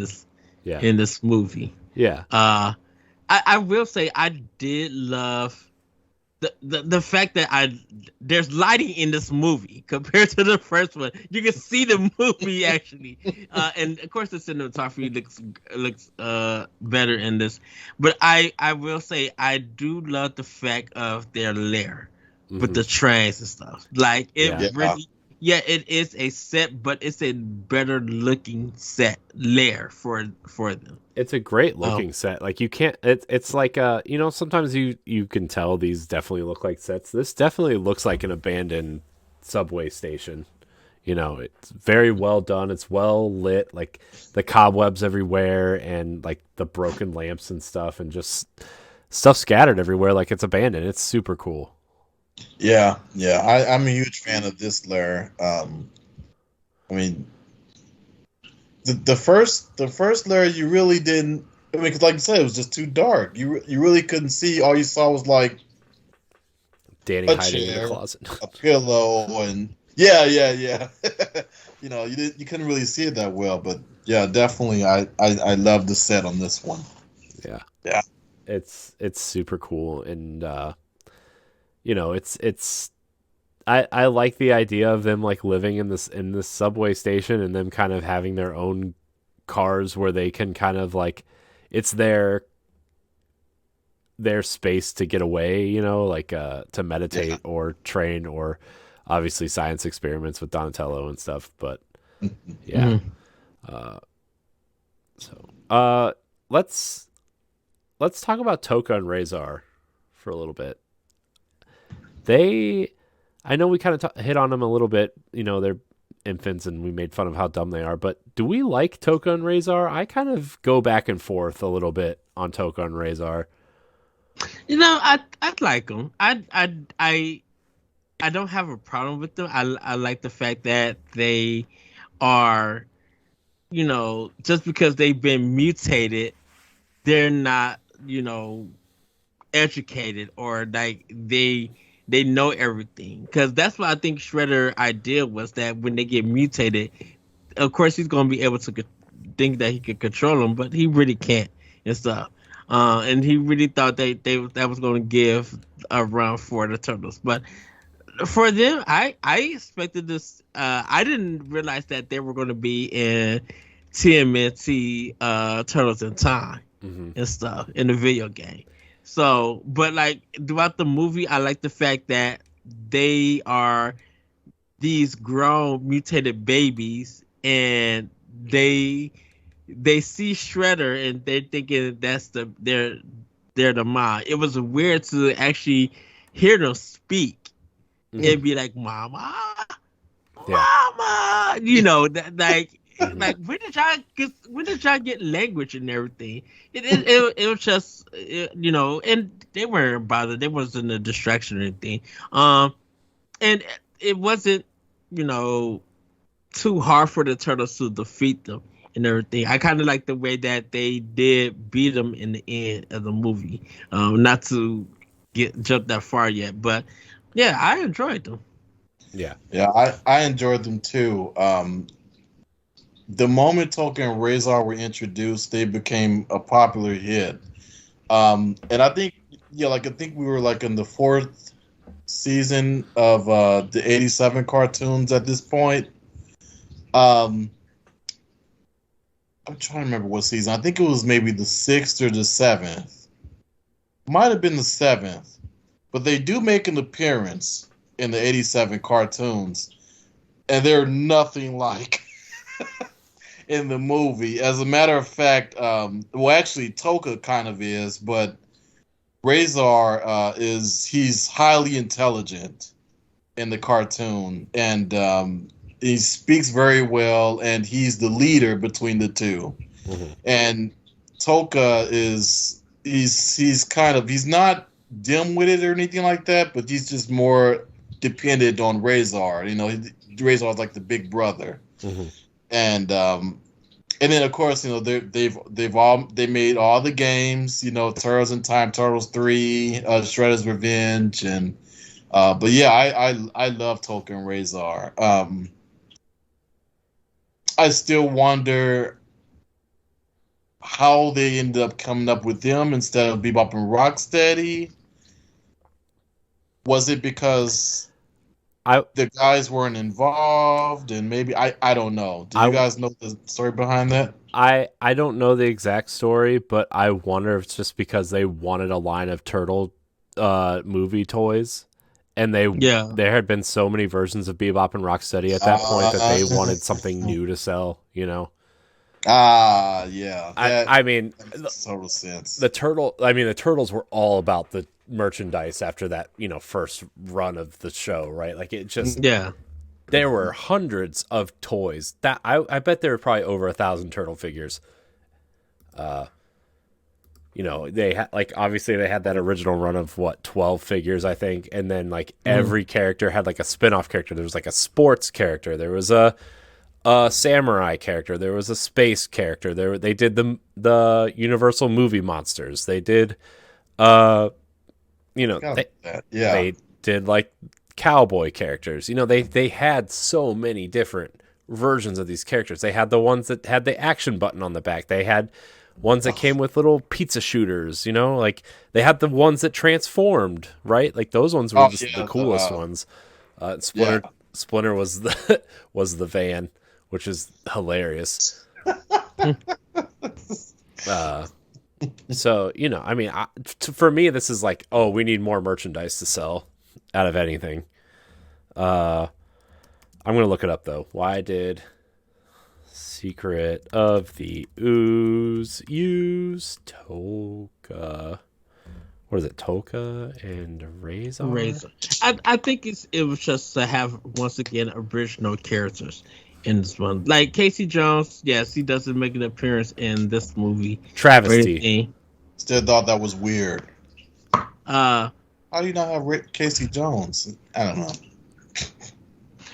this movie. Yeah. I will say I did love the fact that there's lighting in this movie compared to the first one. You can see the movie actually, and of course the cinematography looks better in this. But I will say I do love the fact of their lair with the trains and stuff. Like it really. Yeah, it is a set, but it's a better looking set lair for them. It's a great looking set. Like you can't. It's like sometimes you can tell these definitely look like sets. This definitely looks like an abandoned subway station. You know, it's very well done. It's well lit, like the cobwebs everywhere and like the broken lamps and stuff, and just stuff scattered everywhere like it's abandoned. It's super cool. Yeah, yeah. I'm a huge fan of this lair. I mean, the first lair you really didn't. I mean, 'cause like you said, it was just too dark. You really couldn't see. All you saw was like Danny a hiding in the chair, closet. a pillow, and yeah. You couldn't really see it that well, but yeah, definitely. I love the set on this one. Yeah. Yeah. It's super cool, and it's I like the idea of them like living in this subway station and them kind of having their own cars where they can kind of like it's their space to get away, like to meditate or train or obviously science experiments with Donatello and stuff. But yeah. Let's talk about Tokka and Rahzar for a little bit. I know we kind of hit on them a little bit. They're infants and we made fun of how dumb they are. But do we like Tokka and Rahzar? I kind of go back and forth a little bit on Tokka and Rahzar. I like them. I don't have a problem with them. I like the fact that they are, just because they've been mutated, they're not, educated or like they know everything. Because that's what I think Shredder idea was, that when they get mutated, of course he's going to be able to think that he could control them, but he really can't and stuff. And he really thought that was going to give a run for the Turtles. But for them, I expected this. I didn't realize that they were going to be in TMNT Turtles in Time and stuff in the video game. So, but like throughout the movie, I like the fact that they are these grown mutated babies, and they see Shredder and they're thinking that's they're the mom. It was weird to actually hear them speak. It'd be like, "Mama, Mama," like when did y'all get language and everything? It was just and they weren't bothered. There wasn't a distraction or anything. And it wasn't too hard for the Turtles to defeat them and everything. I kind of like the way that they did beat them in the end of the movie. Not to jump that far yet, but yeah, I enjoyed them. Yeah, I enjoyed them too. The moment Tokka and Rahzar were introduced, they became a popular hit. And I think I think we were like in the 4th season of the 87 cartoons at this point. I'm trying to remember what season. I think it was maybe the 6th or the 7th. Might have been the 7th. But they do make an appearance in the 87 cartoons. And they're nothing like in the movie. As a matter of fact, actually Tokka kind of is, but Rahzar he's highly intelligent in the cartoon. And he speaks very well, and he's the leader between the two. And Tokka he's not dim-witted or anything like that, but he's just more dependent on Rahzar. Rahzar's like the big brother. And then of course they made all the games, Turtles in Time, Turtles 3, Shredder's Revenge, and but yeah, I love Tokka and Rahzar. I still wonder how they ended up coming up with them instead of Bebop and Rocksteady. Was it because the guys weren't involved, and maybe I don't know. Do you guys know the story behind that? I don't know the exact story, but I wonder if it's just because they wanted a line of turtle movie toys, and there had been so many versions of Bebop and Rocksteady at that point that they wanted something new to sell. Yeah. I mean, that makes total sense. The Turtles were all about the merchandise after that, first run of the show, right? Like it just Yeah. there were hundreds of toys. That I bet there were probably over 1,000 turtle figures. They had obviously they had that original run of 12 figures, I think, and then every character had a spin-off character. There was a sports character, there was a samurai character, there was a space character. They did the Universal movie monsters. They did they did cowboy characters. They had so many different versions of these characters. They had the ones that had the action button on the back. They had ones that came with little pizza shooters, they had the ones that transformed, right? Those ones were just the coolest ones. Splinter was the van, which is hilarious. So, for me, this is we need more merchandise to sell out of anything. I'm going to look it up, though. Why did Secret of the Ooze use Tokka? What is it? Tokka and Rahzar? I think it was just to have, once again, original characters in this one. Like Casey Jones, yes, he doesn't make an appearance in this movie. Travesty. Still thought that was weird. How do you not have Casey Jones? I don't know.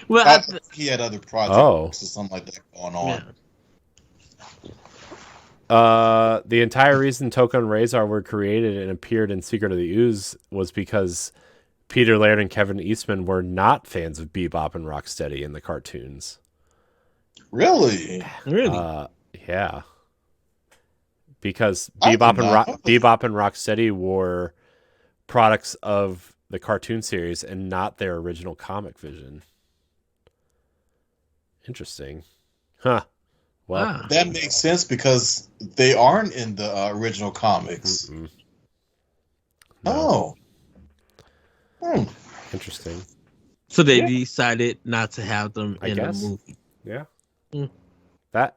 Well, he had other projects or something like that going on. Yeah. The entire reason Tokka and Rahzar were created and appeared in Secret of the Ooze was because Peter Laird and Kevin Eastman were not fans of Bebop and Rocksteady in the cartoons. Really? Yeah. Because Bebop and Rocksteady were products of the cartoon series and not their original comic vision. Interesting. Huh. Well, that makes sense because they aren't in the original comics. No. Interesting. So they decided not to have them in the movie. Yeah. That's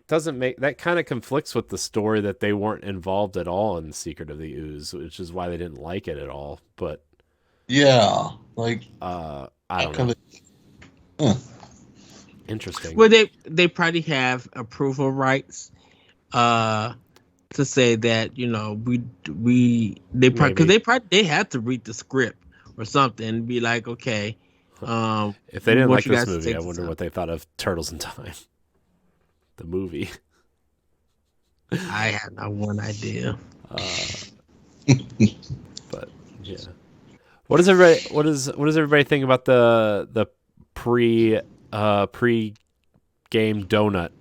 doesn't make that kind of conflicts with the story that they weren't involved at all in Secret of the Ooze, which is why they didn't like it at all. But yeah, I don't know. Interesting. Well, they probably have approval rights to say that they had to read the script or something and be like, okay. If they didn't like this movie, I wonder what they thought of Turtles in Time, the movie. I had not one idea. But yeah, what does everybody think about the pre game donut?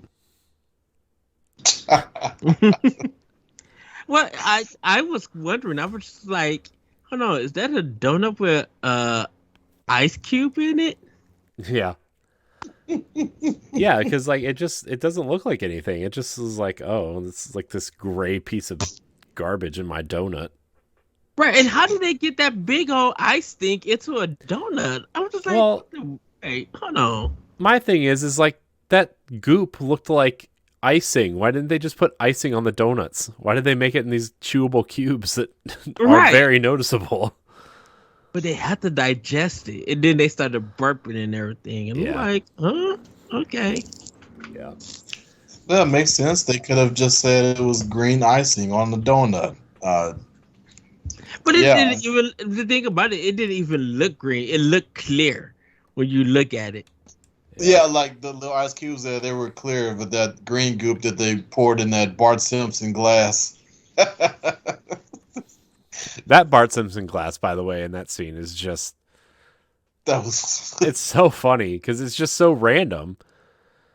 Well, I was wondering. I was just like, hold on, is that a donut with Ice Cube in it? Yeah. Yeah, because it doesn't look like anything. It just is like, oh, this is this gray piece of garbage in my donut. Right, and how did they get that big old ice thing into a donut? I was just like, well, hey, hold on. My thing is that goop looked like icing. Why didn't they just put icing on the donuts? Why did they make it in these chewable cubes that are very noticeable? But they had to digest it, and then they started burping and everything. And I'm like, huh? Okay. Yeah. That makes sense. They could have just said it was green icing on the donut. But it didn't even. The thing about it, it didn't even look green. It looked clear when you look at it. Yeah, like the little ice cubes there, they were clear, but that green goop that they poured in that Bart Simpson glass. That Bart Simpson glass, by the way, in that scene is just... It's so funny, because it's just so random.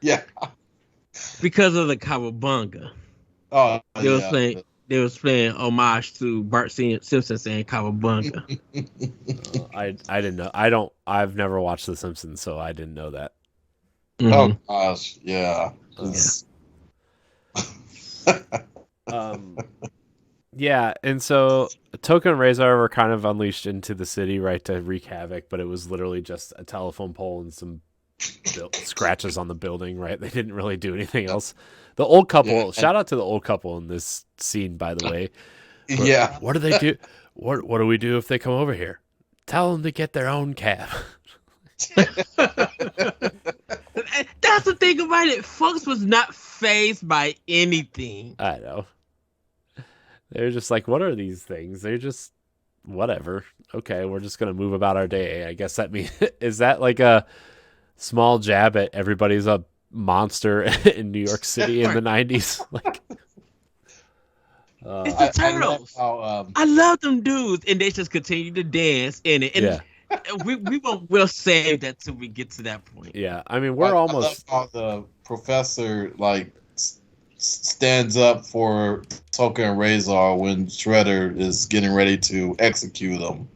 Yeah. Because of the Cowabunga. Oh, They was playing homage to Bart Simpson saying Cowabunga. I didn't know. I've never watched The Simpsons, so I didn't know that. Oh, gosh, yeah. Yeah, and so Tokka and Rahzar were kind of unleashed into the city, right, to wreak havoc, but it was literally just a telephone pole and some scratches on the building, right? They didn't really do anything else. The old couple, shout out to the old couple in this scene, by the way. But what do they do? What do we do if they come over here? Tell them to get their own cab. That's the thing about it. Folks was not fazed by anything. I know. They're just like, what are these things? They're just whatever. Okay, we're just gonna move about our day. I guess that means is that like a small jab at everybody's a monster in New York City in the 90s? Like, it's the Turtles. I love them dudes, and they just continue to dance in it. And we'll save that till we get to that point. Yeah, I mean we're almost. I love how the professor like stands up for Tokka and Rahzar when Shredder is getting ready to execute them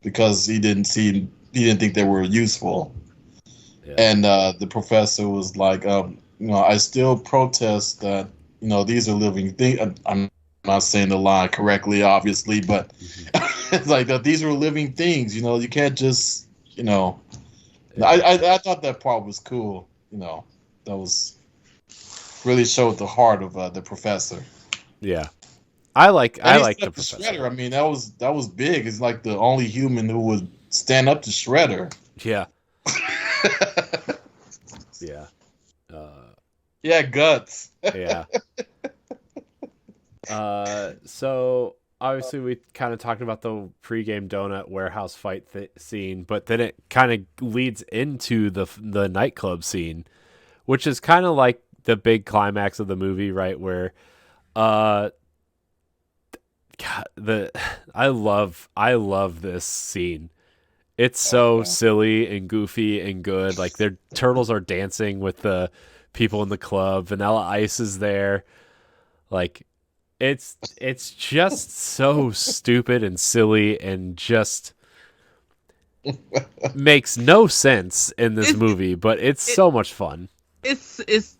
because he didn't think they were useful. Yeah. And the professor was like, I still protest that, these are living things. I'm not saying the line correctly, obviously, but it's like that these are living things. You can't just, I thought that part was cool. That was really showed the heart of the professor. Yeah, I like the professor. Shredder. I mean, that was big. It's like the only human who would stand up to Shredder. Yeah. Yeah, guts. Yeah. So obviously we kind of talked about the pregame donut warehouse fight scene, but then it kind of leads into the nightclub scene, which is kind of like the big climax of the movie, right? Where, I love this scene. It's so silly and goofy and good. Like their turtles are dancing with the people in the club. Vanilla Ice is there. Like it's just so stupid and silly and just makes no sense in this movie, but it's so much fun. It's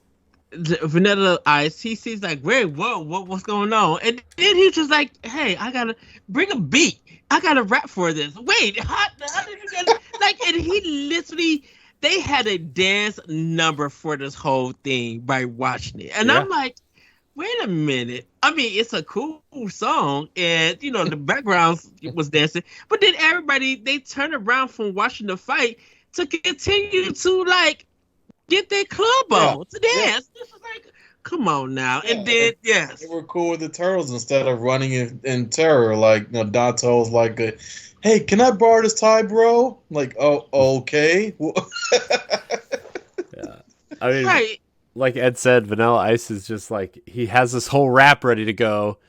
Vanilla Ice. He sees like, what's going on? And then he's just like, hey, I gotta bring a beat. I gotta rap for this. Wait, how did you get like? And he literally, they had a dance number for this whole thing by watching it, and I'm like, wait a minute. I mean, it's a cool song, and the background was dancing, but then everybody they turned around from watching the fight to continue to like get their club on to dance. This is like, come on now. Yeah, and then they were cool with the Turtles instead of running in terror. Like Danto's like, hey, can I borrow this tie, bro? Like, oh, okay. Yeah, I mean, right. Like Ed said, Vanilla Ice is just like, he has this whole rap ready to go,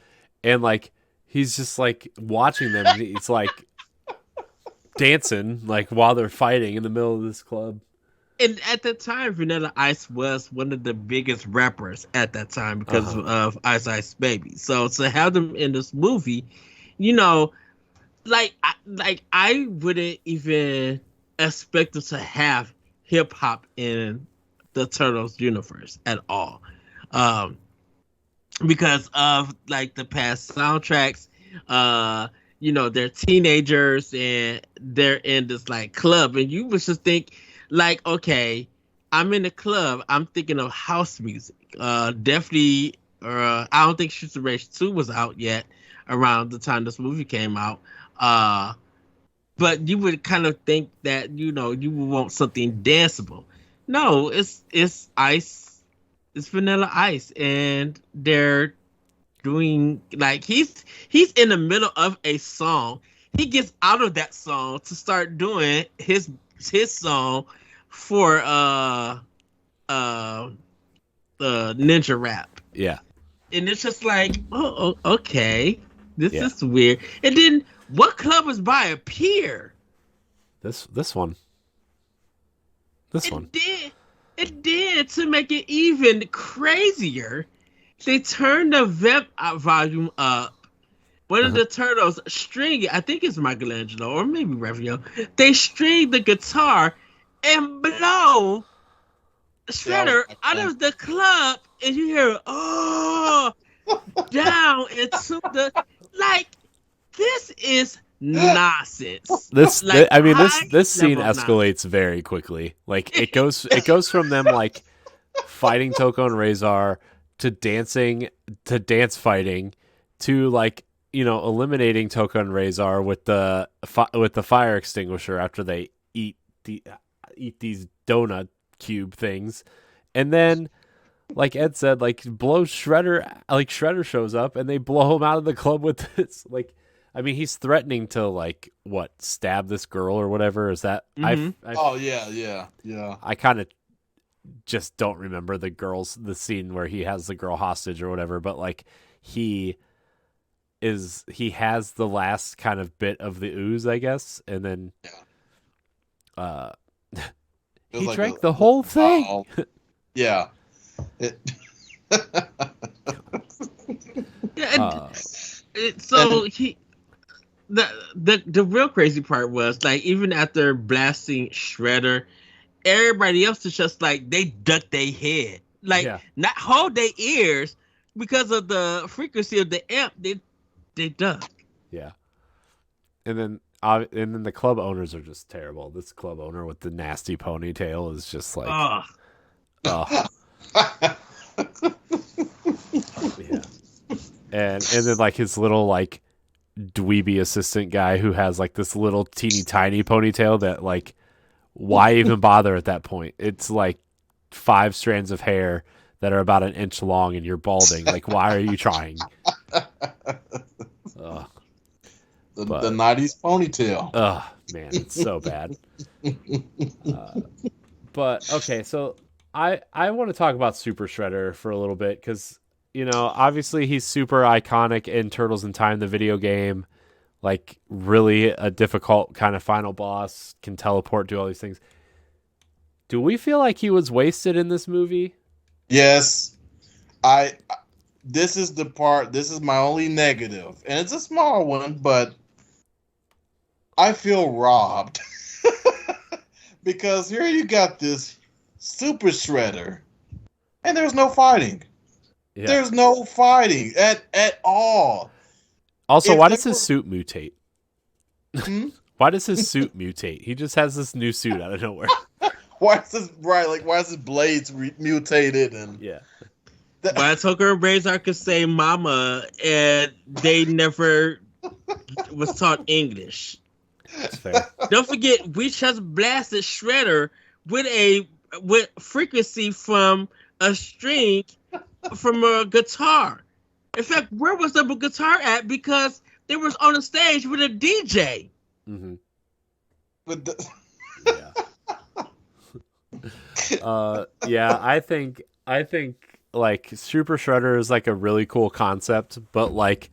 and like he's just like watching them. And he's like dancing like while they're fighting in the middle of this club. And at the time, Vanilla Ice was one of the biggest rappers at that time because of Ice Ice Baby. So to have them in this movie, I wouldn't even expect them to have hip hop in the Turtles universe at all, because of like the past soundtracks. They're teenagers and they're in this like club, and you would just think, like, okay, I'm in the club. I'm thinking of house music. Definitely, I don't think Streets of Rage 2 was out yet around the time this movie came out. But you would kind of think that, you would want something danceable. No, it's Ice. It's Vanilla Ice. And they're doing, like, he's in the middle of a song. He gets out of that song to start doing his song for ninja rap. Yeah. And it's just like, oh, okay. This is weird. And then what club was by a pier? This one. This one. It did to make it even crazier. They turned the volume up. One of the Turtles string, I think it's Michelangelo or maybe Raphael. They string the guitar and blow Shredder out of the club, and you hear down into the, like, this is nonsense. This scene high-level escalates very quickly. Like it goes from them like fighting Tokka and Rahzar to dance fighting to like, you know, eliminating Tokka and Rahzar with the fire extinguisher after they eat these donut cube things, and then like Ed said, like blows Shredder. Like Shredder shows up and they blow him out of the club with this. Like, I mean, he's threatening to like stab this girl or whatever. Is that? Oh yeah. I kind of just don't remember the scene where he has the girl hostage or whatever. But like he has the last kind of bit of the ooze, I guess, and then he like drank the whole thing. Yeah. So the real crazy part was like even after blasting Shredder, everybody else is just like they duck their head, like not hold their ears because of the frequency of the amp. They duck. Yeah, and then the club owners are just terrible. This club owner with the nasty ponytail is just like, oh. Yeah. And then like his little like dweeby assistant guy who has like this little teeny tiny ponytail that like, why even bother at that point? It's like 5 strands of hair that are about an inch long and you're balding. Like, why are you trying? The 90s ponytail. Oh man, it's so bad. But okay, so I want to talk about Super Shredder for a little bit because, you know, obviously he's super iconic in Turtles in Time, the video game. Like, really a difficult kind of final boss, can teleport, do all these things. Do we feel like he was wasted in this movie? Yes. This is my only negative. And it's a small one, but I feel robbed. Because here you got this Super Shredder, and there's no fighting. Yeah. There's no fighting at all. Also, why does his suit mutate? Why does his suit mutate? He just has this new suit out of nowhere. Why is his blades mutated? And why Tokka and Rahzar could say "mama" and they never was taught English. That's fair. Don't forget, we just blasted Shredder with frequency from a string from a guitar. In fact, where was the guitar at? Because they was on a stage with a DJ. Mm-hmm. But I think like Super Shredder is like a really cool concept, but like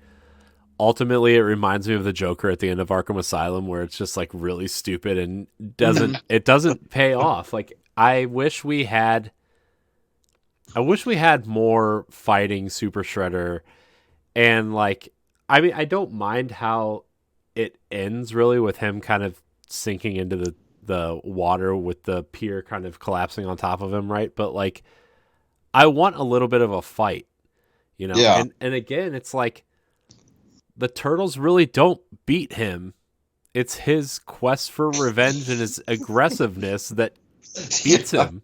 ultimately it reminds me of the Joker at the end of Arkham Asylum, where it's just like really stupid and doesn't pay off. Like I wish we had more fighting Super Shredder, and like I mean I don't mind how it ends really with him kind of sinking into the water with the pier kind of collapsing on top of him, right? But like I want a little bit of a fight, you know? Yeah. And again, it's like the Turtles really don't beat him. It's his quest for revenge and his aggressiveness that beats him.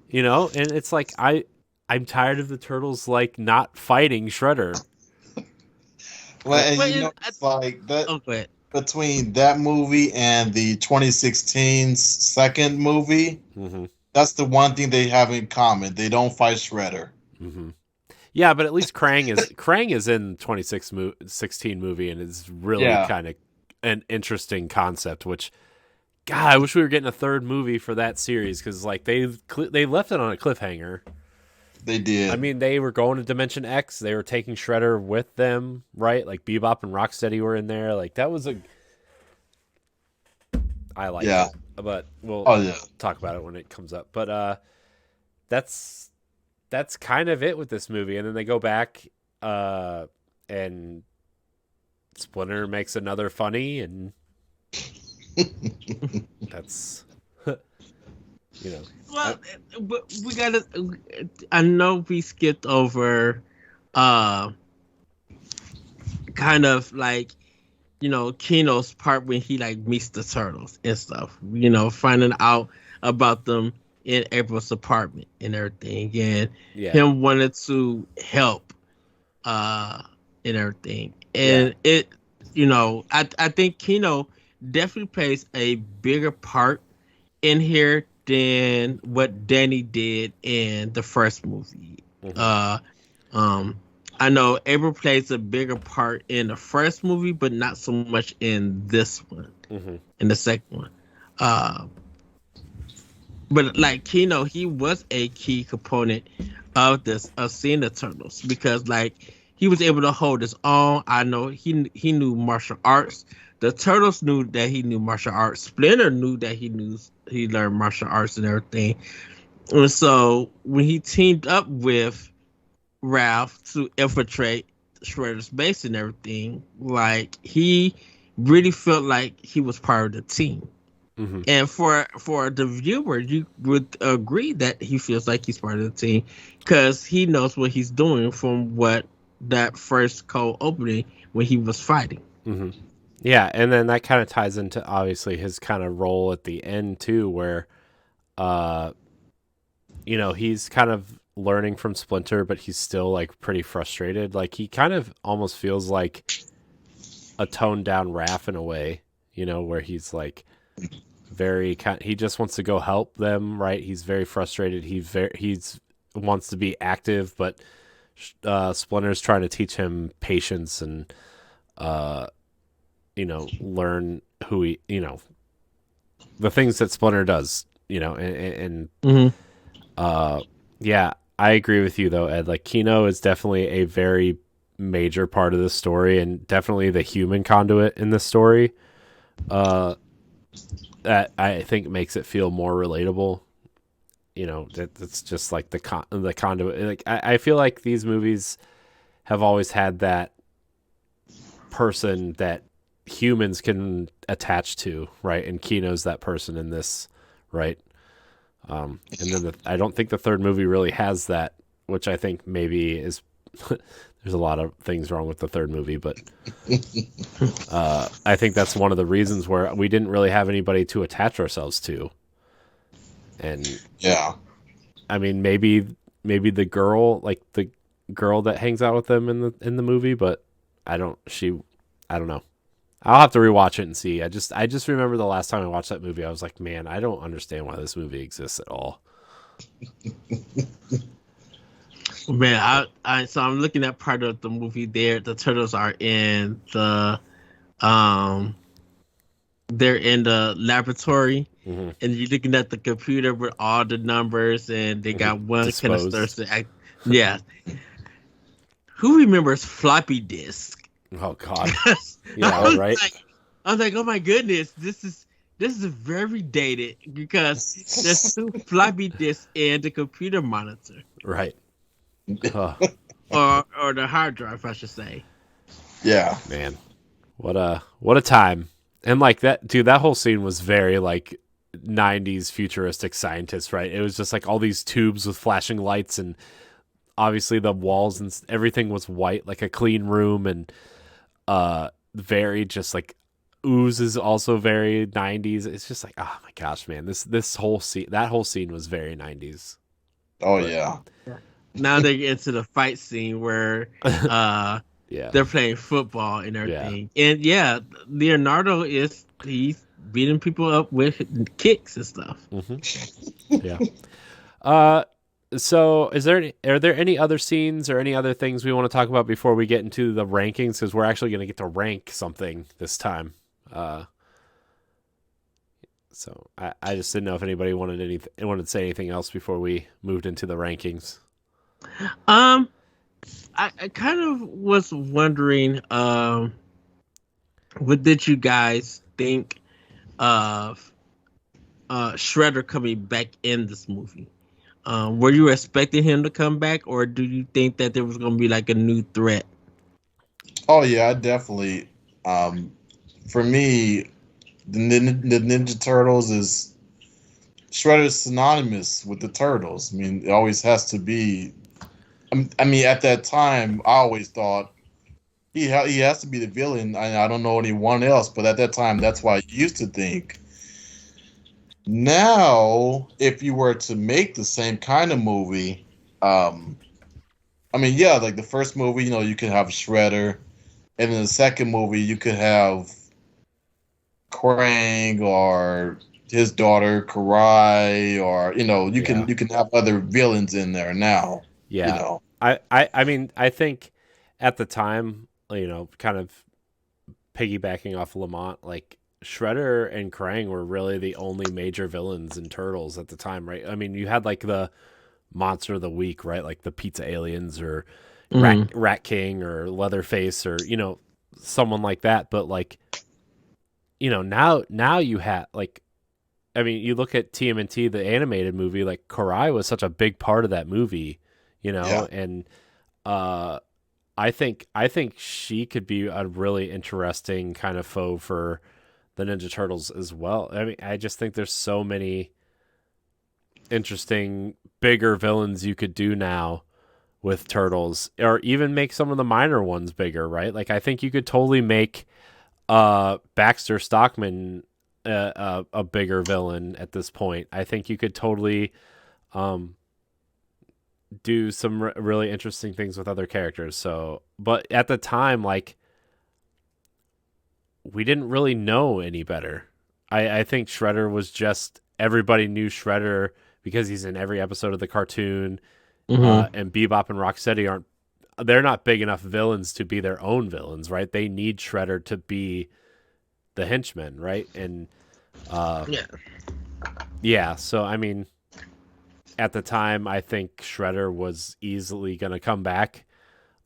You know? And it's like I'm tired of the Turtles like not fighting Shredder. Well, and you know, it's like that between that movie and the 2016's second movie, that's the one thing they have in common. They don't fight Shredder. Mm-hmm. Yeah, but at least Krang is in 2016 movie and is really kind of an interesting concept. Which, God, I wish we were getting a third movie for that series because like they left it on a cliffhanger. They did. I mean, they were going to Dimension X. They were taking Shredder with them, right? Like Bebop and Rocksteady were in there. Like that was I like it, but we'll talk about it when it comes up. But that's kind of it with this movie. And then they go back and Splinter makes another funny, and that's you know. Well, we gotta. I know we skipped over, kind of like Keno's part when he like meets the turtles and stuff. Finding out about them in April's apartment and everything, and him wanted to help, and everything. And I think Keno definitely plays a bigger part in here than what Danny did in the first movie. I know April plays a bigger part in the first movie, but not so much in this one, in the second one. But like Keno, he was a key component of seeing the Turtles, because like he was able to hold his own. I know he knew martial arts. The Turtles knew that he knew martial arts. Splinter knew that he learned martial arts and everything. And so when he teamed up with Ralph to infiltrate Shredder's base and everything, like he really felt like he was part of the team. And for the viewer, you would agree that he feels like he's part of the team because he knows what he's doing from what that first cold opening when he was fighting. Yeah, and then that kind of ties into obviously his kind of role at the end too, where he's kind of learning from Splinter, but he's still like pretty frustrated. Like he kind of almost feels like a toned down Raph in a way, where he's like he just wants to go help them, right? He's very frustrated. He's wants to be active, but Splinter's trying to teach him patience and learn who the things that Splinter does, and yeah, I agree with you though, Ed. Like Keno is definitely a very major part of this story and definitely the human conduit in this story. That I think makes it feel more relatable. That's just like the conduit. Like I feel like these movies have always had that person that humans can attach to, right? And Keno's that person in this, right? And then I don't think the third movie really has that, which I think maybe is there's a lot of things wrong with the third movie, but I think that's one of the reasons where we didn't really have anybody to attach ourselves to. And yeah, I mean, maybe the girl, like the girl that hangs out with them in the movie, but I don't know. I'll have to rewatch it and see. I just remember the last time I watched that movie, I was like, man, I don't understand why this movie exists at all. Man, so I'm looking at part of the movie there. The Turtles are in the they're in the laboratory, and you're looking at the computer with all the numbers, and they got one kind of starts to act. Yeah. Who remembers floppy disk? Oh God. Yeah, right. I was like, oh my goodness, this is very dated because there's two floppy disks in the computer monitor. Right. Or the hard drive, I should say. Yeah. Man. What a time. And like that dude, that whole scene was very like 90s futuristic scientists, right? It was just like all these tubes with flashing lights, and obviously the walls and everything was white, like a clean room, and very just like Ooze is also very 90s. It's just like, oh my gosh, man, this whole scene, that whole scene was very 90s. Oh yeah. Now they get into the fight scene where they're playing football and everything. Yeah. And Leonardo he's beating people up with kicks and stuff. Yeah. So are there any other scenes or any other things we want to talk about before we get into the rankings? Because we're actually going to get to rank something this time. So I just didn't know if anybody wanted to say anything else before we moved into the rankings. I kind of was wondering, what did you guys think of Shredder coming back in this movie? Were you expecting him to come back, or do you think that there was going to be like a new threat? Oh yeah, I definitely. For me, the Ninja Turtles is Shredder's synonymous with the Turtles. I mean, it always has to be. I mean, at that time, I always thought, he has to be the villain. I don't know anyone else, but at that time, that's why I used to think. Now, if you were to make the same kind of movie, I mean, yeah, like the first movie, you could have Shredder, and in the second movie, you could have Krang or his daughter Karai, or you can have other villains in there now. Yeah, I mean, I think at the time, kind of piggybacking off Lamont, like Shredder and Krang were really the only major villains in Turtles at the time, right? I mean, you had like the Monster of the Week, right? Like the Pizza Aliens or Rat King or Leatherface or someone like that. But like now you have like, I mean, you look at TMNT, the animated movie, like Karai was such a big part of that movie, and I think she could be a really interesting kind of foe for the Ninja Turtles as well. I mean, I just think there's so many interesting, bigger villains you could do now with Turtles, or even make some of the minor ones bigger, right? Like, I think you could totally make Baxter Stockman a bigger villain at this point. I think you could totally do some really interesting things with other characters. So, but at the time, like, we didn't really know any better. I think Shredder was just, everybody knew Shredder because he's in every episode of the cartoon. And Bebop and Rocksteady they're not big enough villains to be their own villains, right? They need Shredder to be the henchman, right? And yeah. So I mean, at the time, I think Shredder was easily going to come back.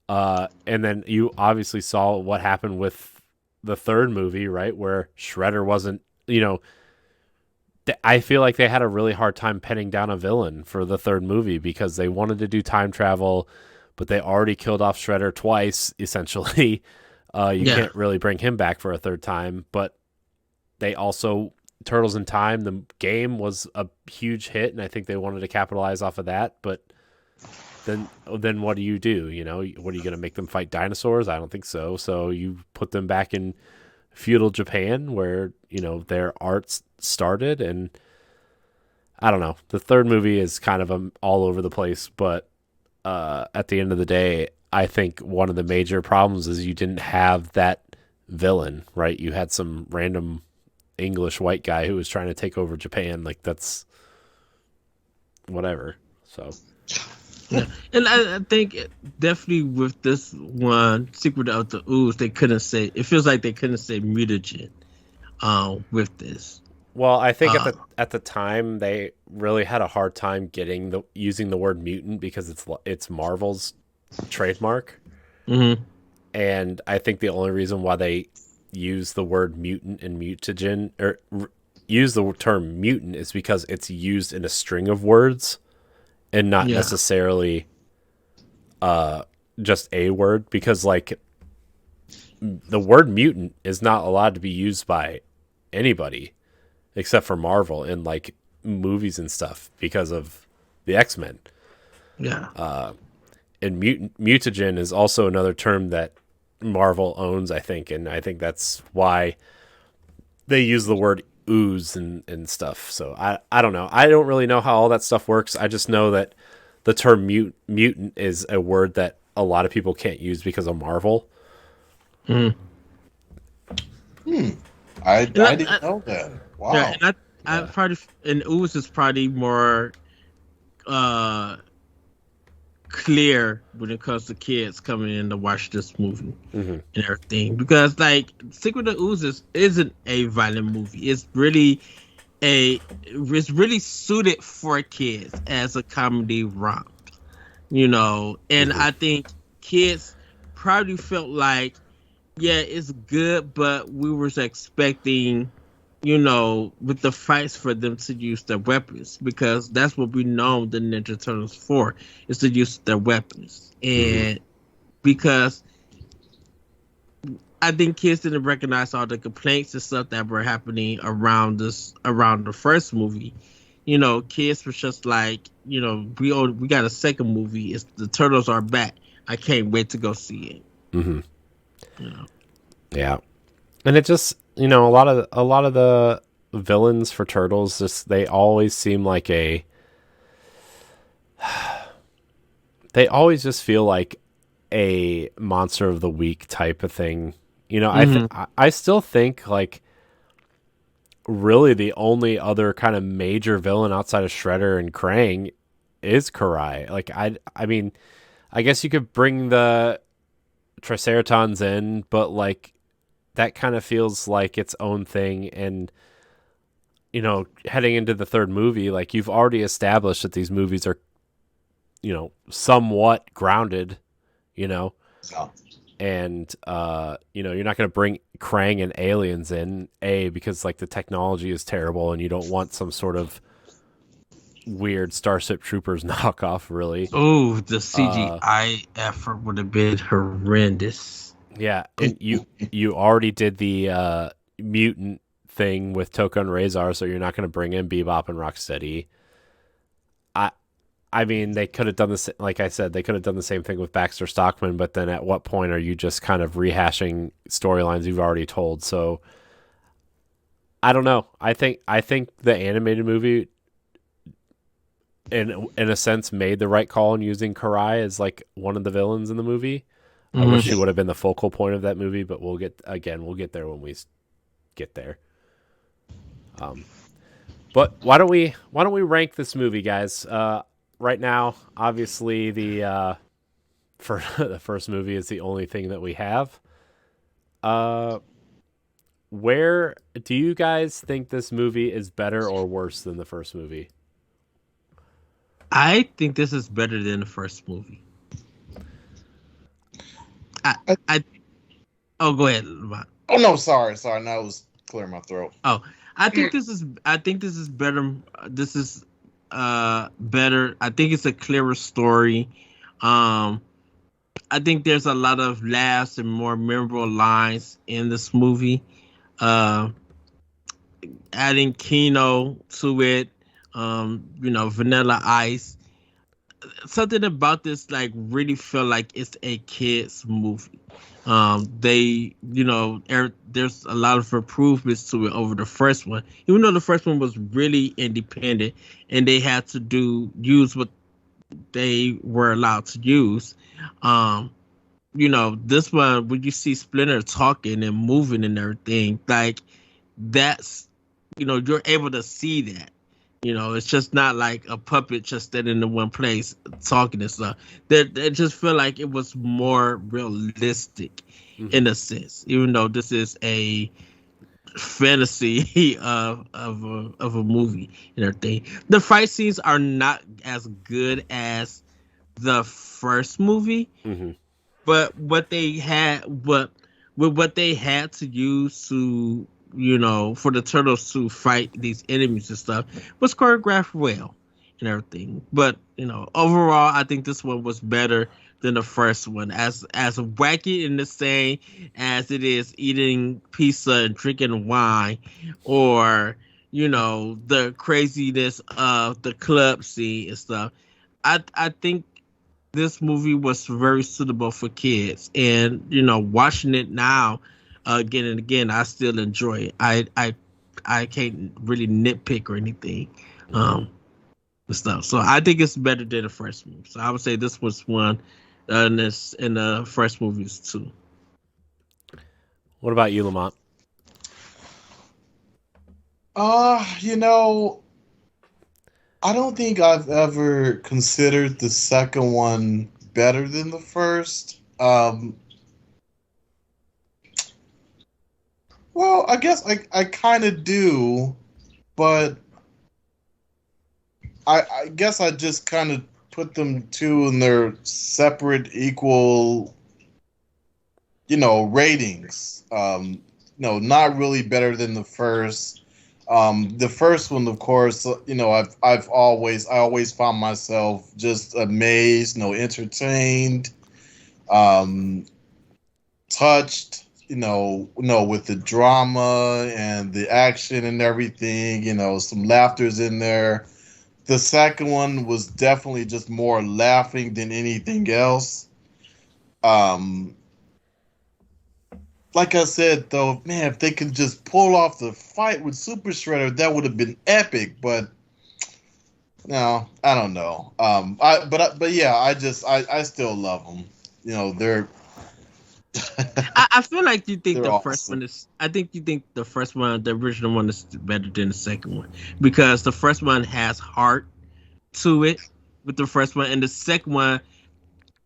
And then you obviously saw what happened with the third movie, right? Where Shredder wasn't, I feel like they had a really hard time penning down a villain for the third movie because they wanted to do time travel, but they already killed off Shredder twice, essentially. You can't really bring him back for a third time, but they also, Turtles in Time, the game was a huge hit, and I think they wanted to capitalize off of that, but then what do? What are you going to make them fight dinosaurs? I don't think so. So you put them back in feudal Japan where, their arts started, and I don't know. The third movie is kind of all over the place, but at the end of the day, I think one of the major problems is you didn't have that villain, right? You had some random English white guy who was trying to take over Japan. Like, that's whatever. So yeah. And I think definitely with this one, Secret of the Ooze, it feels like they couldn't say mutagen with this. Well, I think at the time they really had a hard time using the word mutant because it's Marvel's trademark. And I think the only reason why they use the word mutant and mutagen, or use the term mutant, is because it's used in a string of words and not necessarily just a word, because like the word mutant is not allowed to be used by anybody except for Marvel in like movies and stuff because of the X-Men. Yeah. And mutagen is also another term that Marvel owns, I think, and I think that's why they use the word ooze and stuff. So I don't know. I don't really know how all that stuff works. I just know that the term mutant is a word that a lot of people can't use because of Marvel. I didn't know that. Wow. Yeah, and ooze is probably more clear when it comes to kids coming in to watch this movie and everything, because like Secret of Ooze isn't a violent movie. It's really suited for kids as a comedy romp, and I think kids probably felt like, yeah, it's good, but we were expecting, with the fights, for them to use their weapons, because that's what we know the Ninja Turtles for, is to use their weapons. And because I think kids didn't recognize all the complaints and stuff that were happening around the first movie. Kids were just like, we got a second movie. It's the Turtles are back. I can't wait to go see it. You know. Yeah, and it just a lot of the villains for Turtles just they always seem like they always just feel like a monster of the week type of thing. I still think like really the only other kind of major villain outside of Shredder and Krang is Karai. Like I mean, I guess you could bring the Triceratons in, but like that kind of feels like its own thing. And heading into the third movie, like you've already established that these movies are somewhat grounded, So, and you're not going to bring Krang and aliens in because like the technology is terrible and you don't want some sort of weird Starship Troopers knockoff, really. Oh, the CGI effort would have been horrendous. Yeah, and you already did the mutant thing with Tokka and Rahzar, so you're not going to bring in Bebop and Rocksteady. I mean, they could have done this. Like I said, they could have done the same thing with Baxter Stockman. But then, at what point are you just kind of rehashing storylines you've already told? So, I don't know. I think the animated movie, in a sense, made the right call in using Karai as like one of the villains in the movie. I wish she would have been the focal point of that movie, but we'll get there when we get there. But why don't we rank this movie, guys? Right now, obviously, the first movie is the only thing that we have. Where do you guys think this movie is better or worse than the first movie? I think this is better than the first movie. Go ahead, LaMont. Oh no, sorry. Now it was clearing my throat. Oh, I think this is better. This is better. I think it's a clearer story. I think there's a lot of laughs and more memorable lines in this movie. Adding Keno to it, Vanilla Ice. Something about this like really feel like it's a kids movie. There's a lot of improvements to it over the first one, even though the first one was really independent and they had to use what they were allowed to use. This one, when you see Splinter talking and moving and everything, like that's, you're able to see that. It's just not like a puppet just standing in one place talking and stuff. That just feel like it was more realistic in a sense, even though this is a fantasy of a movie and everything. The fight scenes are not as good as the first movie, but what they had to use to for the turtles to fight these enemies and stuff was choreographed well and everything. But overall, I think this one was better than the first one. As wacky and insane as it is eating pizza and drinking wine, or the craziness of the club scene and stuff, I think this movie was very suitable for kids. And watching it now again and again, I still enjoy it. I can't really nitpick or anything and stuff. So I think it's better than the first movie. So I would say this was one, and the first movie is two. What about you, LaMont? I don't think I've ever considered the second one better than the first. Well, I guess I kind of do, but I guess I just kind of put them two in their separate, equal, ratings. Not really better than the first. The first one, of course, I always found myself just amazed, entertained, touched. With the drama and the action and everything, some laughter's in there. The second one was definitely just more laughing than anything else. like I said, though, man, if they could just pull off the fight with Super Shredder, that would have been epic. But no, I don't know. But yeah, I still love them. You know, they're I feel like you think they're the first awesome. one is. I think you think the first one, the original one, is better than the second one because the first one has heart to it with the first one, and the second one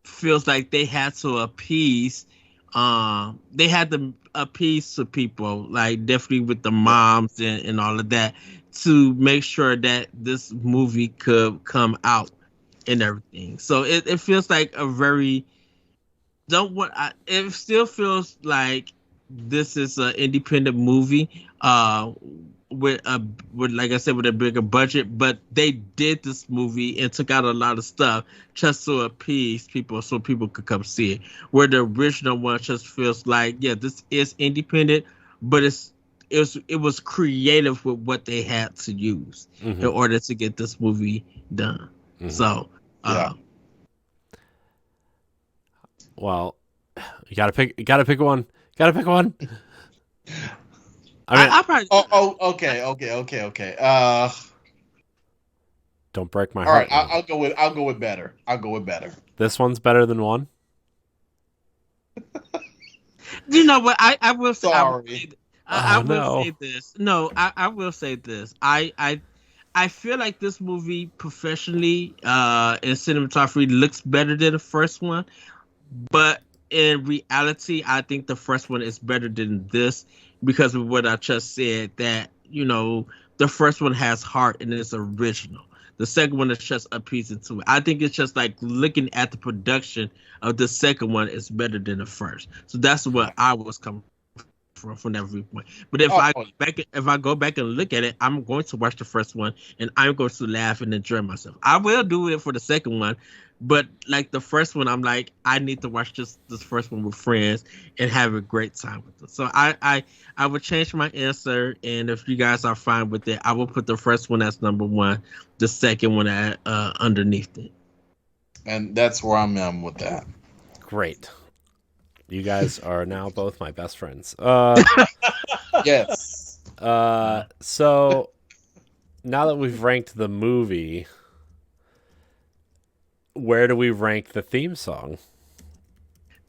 feels like they had to appease. They had to appease to people, like definitely with the Yeah. moms and all of that, to make sure that this movie could come out and everything. So it feels like a very don't what I, it still feels like this is an independent movie with a with like I said with a bigger budget, but they did this movie and took out a lot of stuff just to appease people so people could come see it, where the original one just feels like, yeah, this is independent, but it was creative with what they had to use in Mm-hmm. order to get this movie done. Mm-hmm. So Yeah. Well, you gotta pick one. Gotta pick one. I mean, I probably Okay. don't break my All right. heart. I'll go with better. I'll go with better. This one's better than one. You know what? I will say. Sorry. I Oh, will no. say this. No, I will say this. I feel like this movie professionally in cinematography looks better than the first one, but in reality, I think the first one is better than this because of what I just said. That the first one has heart and it's original. The second one is just appeasing to it. I think it's just like looking at the production of the second one is better than the first. So that's what I was coming from that viewpoint. But if Oh, I go back and look at it, I'm going to watch the first one and I'm going to laugh and enjoy myself. I will do it for the second one, but like the first one, I'm like, I need to watch this first one with friends and have a great time with them. So I would change my answer, and if you guys are fine with it, I will put the first one as number one, the second one at underneath it. and that's where I'm at with that. Great. You guys are now both my best friends. Yes. So now that we've ranked the movie, where do we rank the theme song?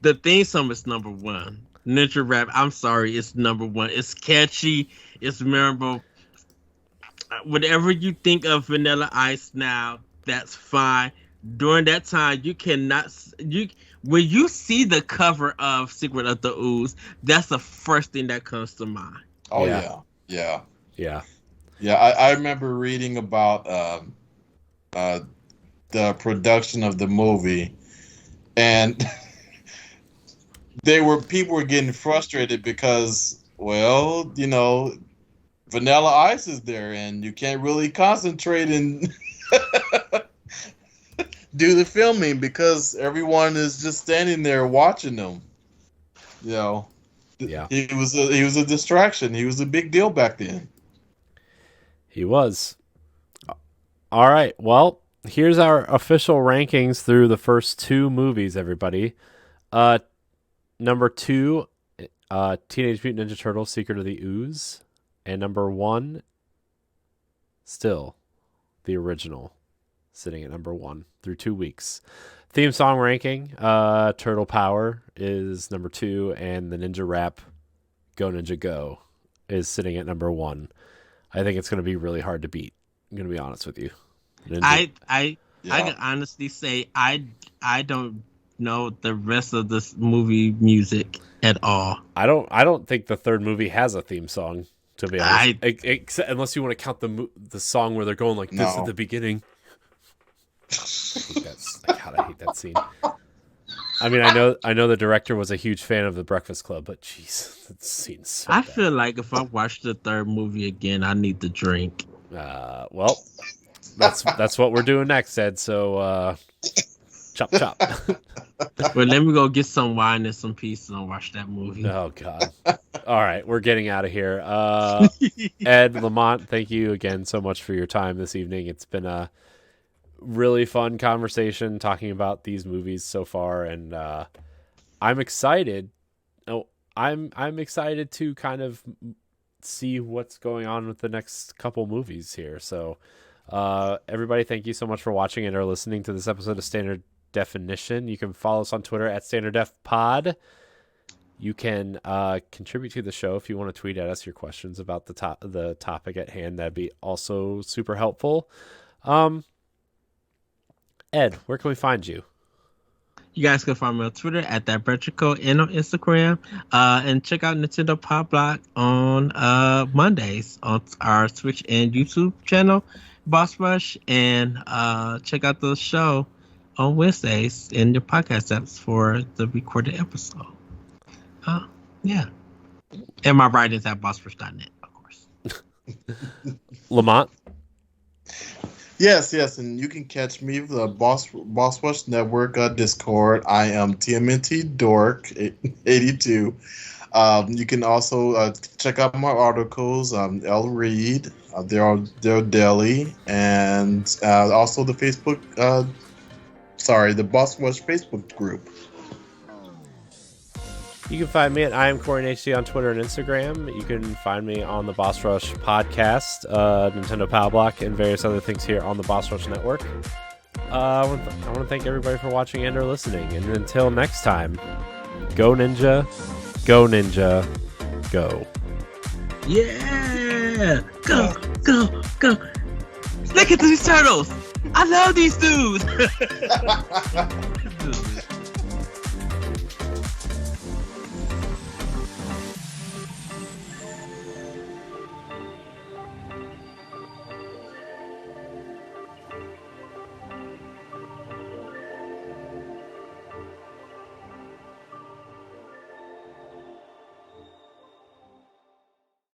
The theme song is number one. Ninja Rap, I'm sorry, it's number one. It's catchy, it's memorable. Whatever you think of Vanilla Ice now, that's fine. During that time, you cannot you when you see the cover of Secret of the Ooze, that's the first thing that comes to mind. Oh Yeah. yeah. Yeah. Yeah. I remember reading about the production of the movie, and people were getting frustrated because, well, Vanilla Ice is there, and you can't really concentrate and do the filming because everyone is just standing there watching them. You know, Yeah. he was a distraction. He was a big deal back then. He was. All right. Well, here's our official rankings through the first two movies, everybody. Number 2, Teenage Mutant Ninja Turtles: Secret of the Ooze, and number 1, still the original, sitting at number 1 through 2 weeks. Theme song ranking: Turtle Power is number 2, and the Ninja Rap Go Ninja Go is sitting at number 1. I think it's going to be really hard to beat. I'm going to be honest with you. I Yeah. can honestly say I don't know the rest of this movie music at all. I don't think the third movie has a theme song, to be honest. Unless you want to count the song where they're going like this No. at the beginning. I hate that scene. I mean, I know the director was a huge fan of The Breakfast Club, but jeez, that scene's so I bad. feel like if I watch the third movie again, I need to drink. Well, that's what we're doing next, Ed. So chop chop. Well, let me go get some wine and some pizza and watch that movie. Oh God. All right, we're getting out of here. Ed, LaMont, thank you again so much for your time this evening. It's been a really fun conversation talking about these movies so far, and I'm excited. Oh, I'm excited to kind of see what's going on with the next couple movies here. So, everybody, thank you so much for watching and or listening to this episode of Standard Definition. You can follow us on Twitter at StandardDefPod. You can contribute to the show if you want to tweet at us your questions about the topic at hand. That'd be also super helpful. Ed, where can we find you? You guys can find me on Twitter at ThatBretrico and on Instagram. And check out Nintendo Pop Block on Mondays on our Twitch and YouTube channel, Boss Rush. And check out the show on Wednesdays in your podcast apps for the recorded episode. Yeah. And my writing's at bossrush.net, of course. LaMont? Yes, and you can catch me with the Boss Rush Network Discord. I am TMNT Dork 82. You can also check out my articles. L Reed, they're daily, and also the Facebook. The Boss Rush Facebook group. You can find me at I am Corey HD on Twitter and Instagram. You can find me on the Boss Rush podcast, Nintendo Power Block, and various other things here on the Boss Rush Network. I want to thank everybody for watching and or listening. And until next time, go Ninja, go Ninja, go. Yeah! Go! Look at these turtles! I love these dudes!